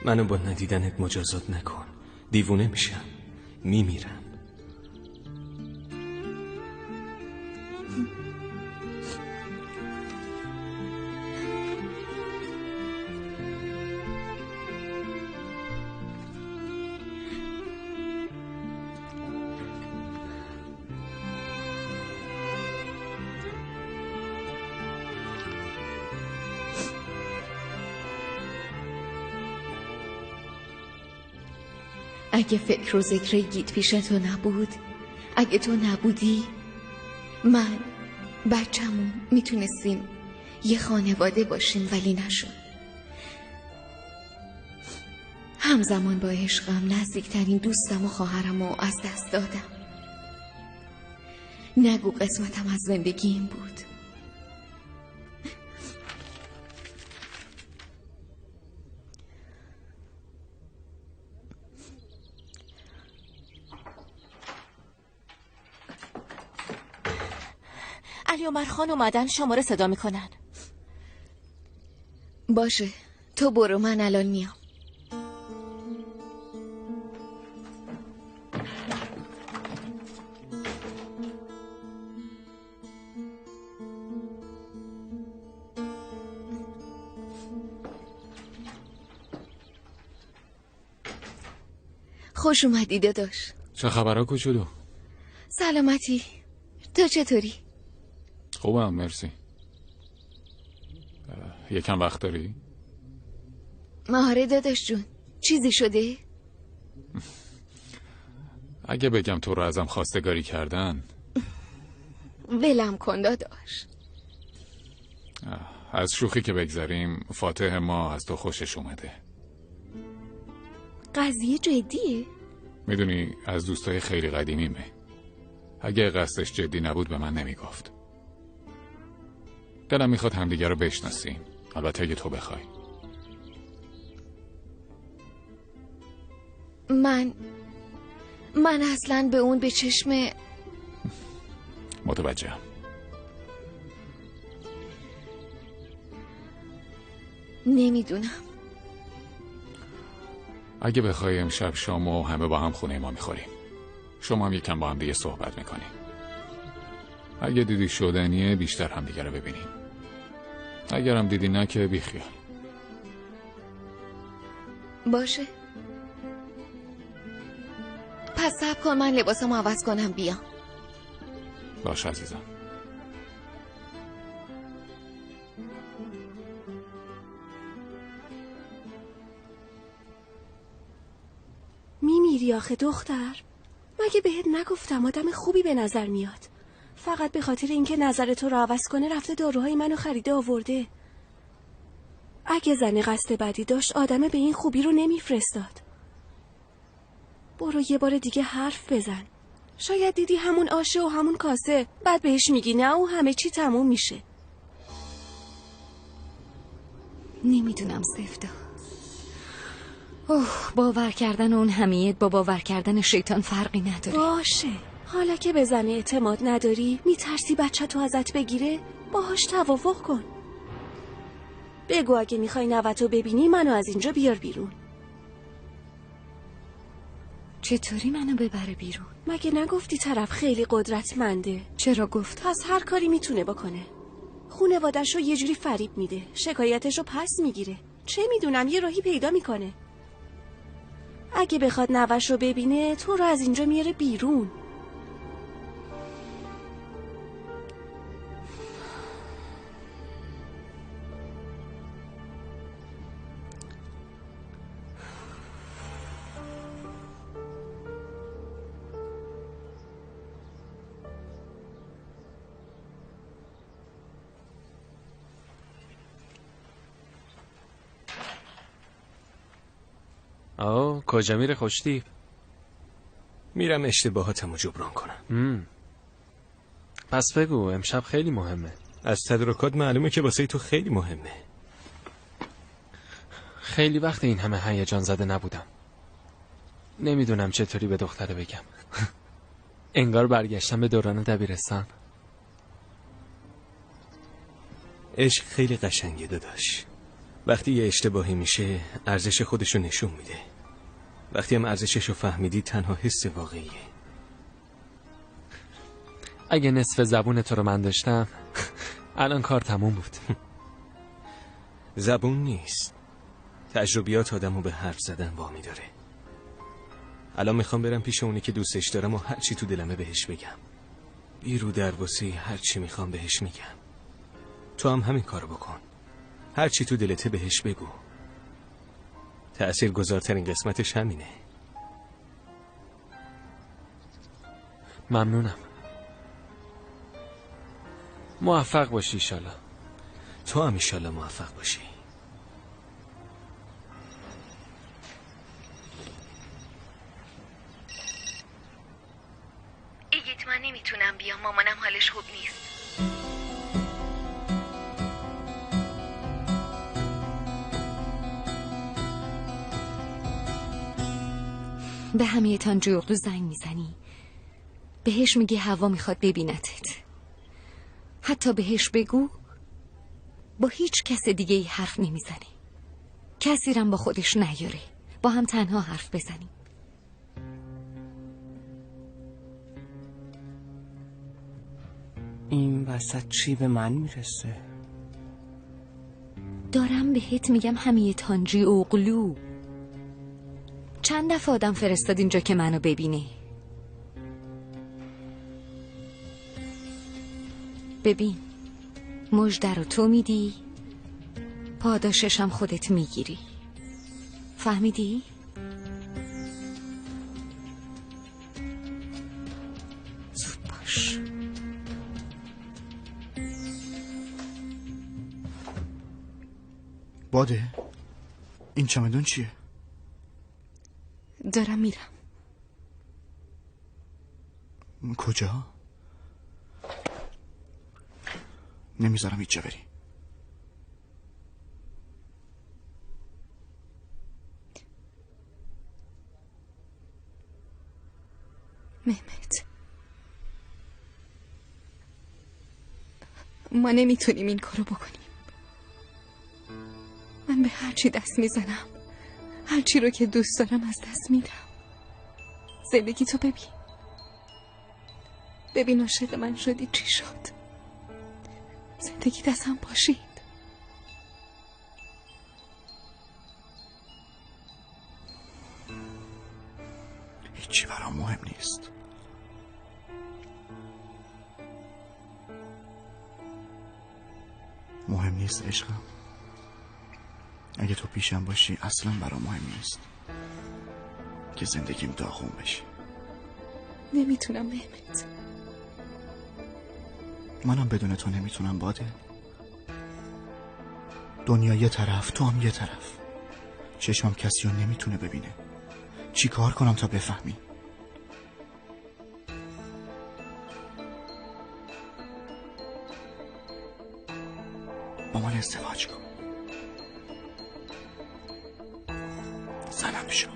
منو با ندیدنت مجازات نکن. دیوونه میشم. میمیرم. اگه فکر و ذکر گید پیش تو نبود، اگه تو نبودی، من بچه‌مون میتونستیم یه خانواده باشیم، ولی نشد. همزمان با عشقم نزدیکترین دوستم و خواهرم رو از دست دادم. نگو قسمتم از زندگی این بود. علی عمر خان اومدن، شما رو صدا میکنن. باشه، تو برو، من الان میام. خوش اومدی داداش. چه خبرها کوچولو؟ سلامتی. تو چطوری؟ خوبم مرسی. یکم وقت داری؟ آره داداش جون. چیزی شده؟ اگه بگم تو رو ازم خواستگاری کردن ولم کن داداش. از شوخی که بگذاریم، فاتح ما از تو خوشش اومده. قضیه جدیه؟ میدونی از دوستای خیلی قدیمیمه. اگه قصدش جدی نبود به من نمیگفت. دلم میخواد همدیگه رو بشناسیم، البته اگه تو بخوای. من اصلا به اون به چشم متوجهم. نمیدونم. اگه بخوای امشب شامو همه با هم خونه ما میخوریم. شما هم یکم با هم دیگه صحبت میکنیم. اگه دیدی شدنیه بیشتر هم دیگه رو ببینیم. اگرم دیدی نه که بیخیال. باشه. پس صبر کن من لباسمو عوض کنم بیام. باشه عزیزم. میمیری آخه دختر. مگه بهت نگفتم آدم خوبی به نظر میاد؟ فقط به خاطر اینکه نظر تو رو عوض کنه رفته داروهای منو خریده آورده. اگه زنی قصد بدی داشت آدم به این خوبی رو نمیفرستاد. برو یه بار دیگه حرف بزن. شاید دیدی همون آشه و همون کاسه، بعد بهش میگی نه و همه چی تموم میشه. نمیدونم سفتا. باور کردن اون حمیت با باور کردن شیطان فرقی نداره. باشه. حالا که به زن اعتماد نداری، میترسی بچه تو ازت بگیره، باهاش توافق کن. بگو اگه میخوای نوتو ببینی منو از اینجا بیار بیرون. چطوری منو ببره بیرون؟ مگه نگفتی طرف خیلی قدرتمنده؟ چرا گفت؟ پس هر کاری میتونه بکنه. خونواده‌شو یه جوری فریب میده، شکایتشو پس میگیره. چه میدونم یه راهی پیدا میکنه. اگه بخواد نوشو ببینه تو رو از اینجا میاره بیرون. کجا میره خوشتی؟ میرم اشتباهاتمو جبران کنم. پس بگو امشب خیلی مهمه. از تدارکات معلومه که واسه تو خیلی مهمه. خیلی وقت این همه هیجان زده نبودم. نمیدونم چطوری به دختره بگم. انگار برگشتم به دوران دبیرستان. عشق خیلی قشنگه داداش. وقتی یه اشتباهی میشه ارزش خودشو نشون میده. وقتی هم ارزششو فهمیدی تنها حس واقعیه. اگه نصف زبون تو رو من داشتم الان کار تموم بود. زبون نیست، تجربیات آدمو به حرف زدن وامی داره. الان میخوام برم پیش اونی که دوستش دارم و هرچی تو دلمه بهش بگم. بیرو درباسی هرچی میخوام بهش میگم. تو هم همین کارو بکن. هرچی تو دلته بهش بگو. تأثیر گذارترین قسمتش همینه. ممنونم. موفق باشی ایشالا. تو هم ایشالا موفق باشی. ایگیت من نمیتونم بیام، مامانم حالش خوب نیست. به همیتان جوغلو زنگ میزنی، بهش میگی هوا میخواد ببینتت. حتی بهش بگو با هیچ کس دیگه ای حرف نمیزنه، کسی رم با خودش نیاره، با هم تنها حرف بزنیم. این وسط چی به من میرسه؟ دارم بهت میگم همیتان جوغلو. چند دفعه آدم فرستاد اینجا که منو ببینه. ببین، مژده رو تو میدی، پاداششم خودت میگیری. فهمیدی؟ زود باش. باده؟ این چمدون چیه؟ دارم میرم. کجا؟ نمیذارم هیچ جا بری. مهمت، ما نمیتونیم این کارو بکنیم. من به هرچی دست میزنم، هرچی رو که دوست دارم از دست میدم. زندگی تو ببین عاشق من شدی چی شد. زندگی دستم باشید. هیچی برام مهم نیست. مهم نیست عشقم. اگه تو پیشم باشی اصلا برام مهم نیست که زندگیم داغون بشه. نمیتونم مهمت. منم بدون تو نمیتونم باده. دنیا یه طرف، تو هم یه طرف. چشمم کسی رو نمیتونه ببینه. چی کار کنم تا بفهمی؟ با من ازدواج کن. زنم شو.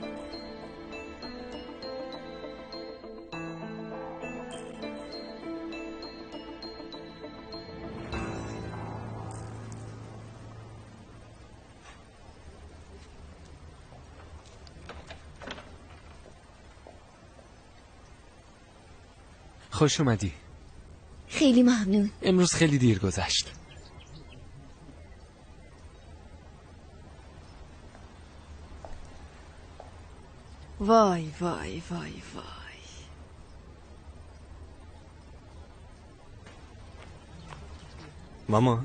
خوش اومدی. خیلی ممنون. امروز خیلی دیر گذشت. وای وای وای وای. ماما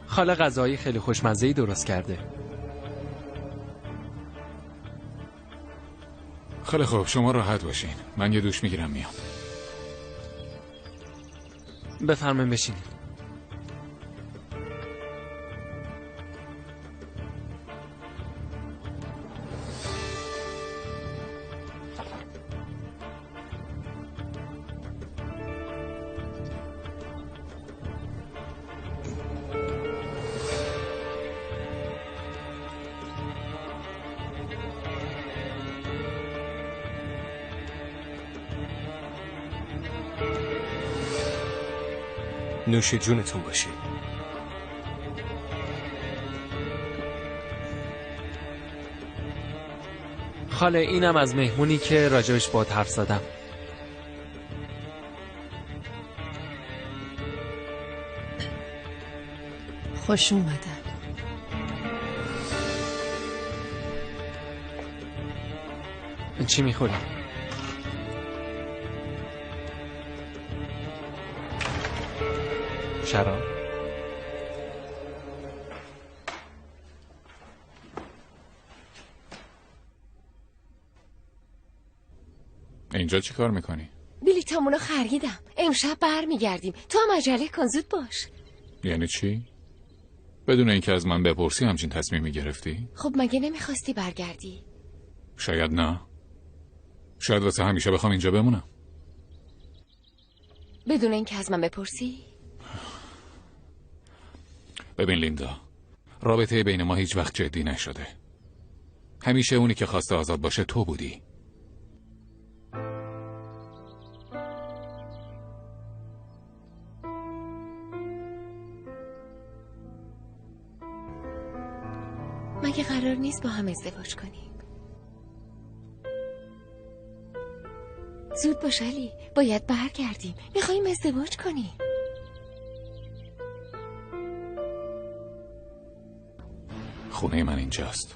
خاله غذایی خیلی خوشمزه‌ای درست کرده. خیلی خوب، شما راحت باشین. من یه دوش میگیرم میام. بفرمایید بشین. نوش جونتون باشه. خاله اینم از مهمونی که راجبش با حرف زدم. خوش اومدن. چی میخوری؟ شراب؟ اینجا چی کار میکنی؟ بلیطامونو خریدم. امشب برمیگردیم. تو هم عجله کن، زود باش. یعنی چی؟ بدون اینکه از من بپرسی همچین تصمیمی گرفتی؟ خب مگه نمیخواستی برگردی؟ شاید نه. شاید واسه همیشه بخوام اینجا بمونم. بدون اینکه از من بپرسی؟ ببین لیندا، رابطه بین ما هیچ وقت جدی نشده. همیشه اونی که خواسته آزاد باشه تو بودی. مگه قرار نیست با هم ازدواج کنیم؟ زود باش علی، باید برگردیم. میخواییم ازدواج کنیم. خونه من اینجاست.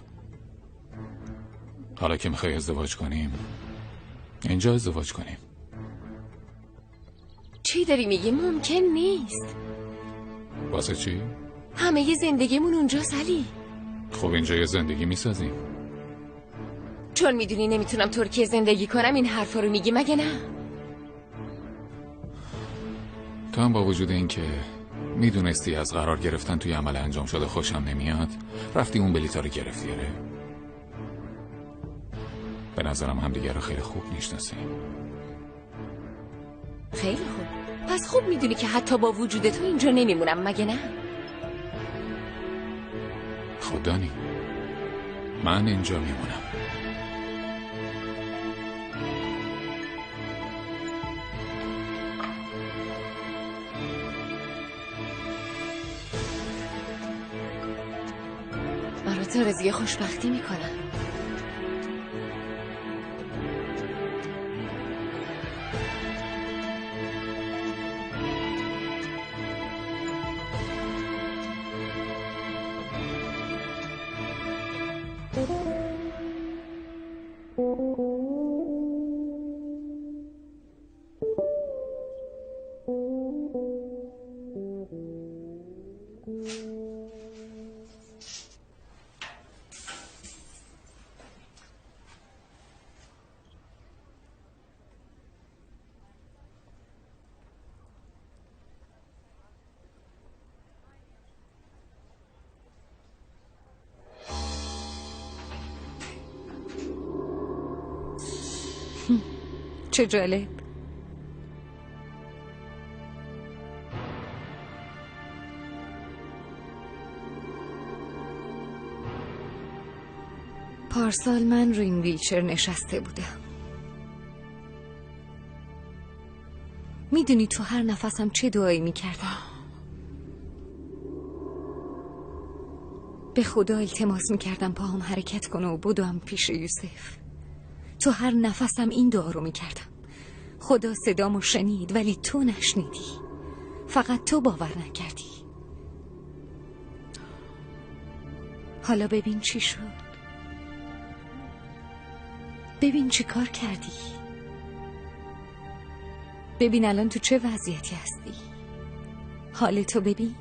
حالا که میخوای ازدواج کنیم اینجا ازدواج کنیم. چی داری میگی؟ ممکن نیست. واسه چی؟ همه ی زندگیمون اونجاست علی. خب اینجا یه زندگی میسازیم. چون میدونی نمیتونم ترکیه زندگی کنم این حرفا رو میگی مگه نه؟ تو هم با وجود این که میدونستی از قرار گرفتن توی عمل انجام شده خوشم نمیاد رفتی اون بلیطا رو گرفتی. آره، به نظرم همدیگه رو خیلی خوب میشناسیم. خیلی خوب. پس خوب میدونی که حتی با وجود تو اینجا نمیمونم مگه نه؟ خدانی من اینجا میمونم. برات آرزوی خوشبختی میکنم. چه جالب. پارسال من رو این ویلچر نشسته بودم. میدونی تو هر نفسم چه دعایی میکردم؟ به خدا التماس میکردم پاهم حرکت کنه و بدوم پیش یوسف. تو هر نفسم این دعا رو میکردم. خدا صدامو شنید ولی تو نشنیدی. فقط تو باور نکردی. حالا ببین چی شد. ببین چی کار کردی. ببین الان تو چه وضعیتی هستی. حالتو ببین.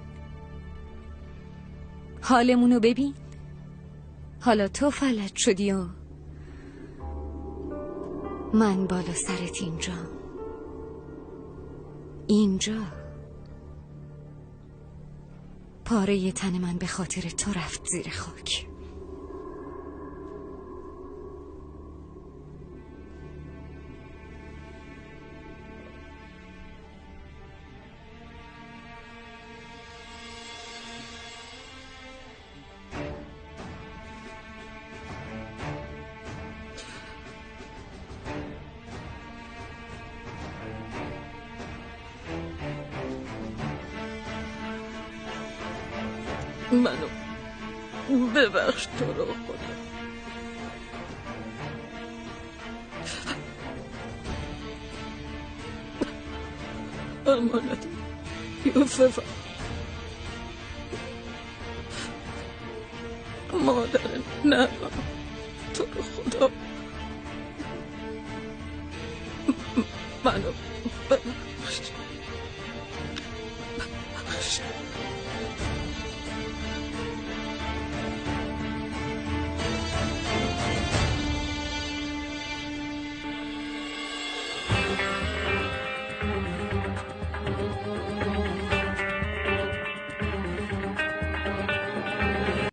حالمونو ببین. حالا تو فلج شدی و من بالا سرت اینجا پاره تن من به خاطر تو رفت زیر خاک. منو ببخش تو رو خدا. امانت یوسف مادر نه تو رو خدا منو ببخش.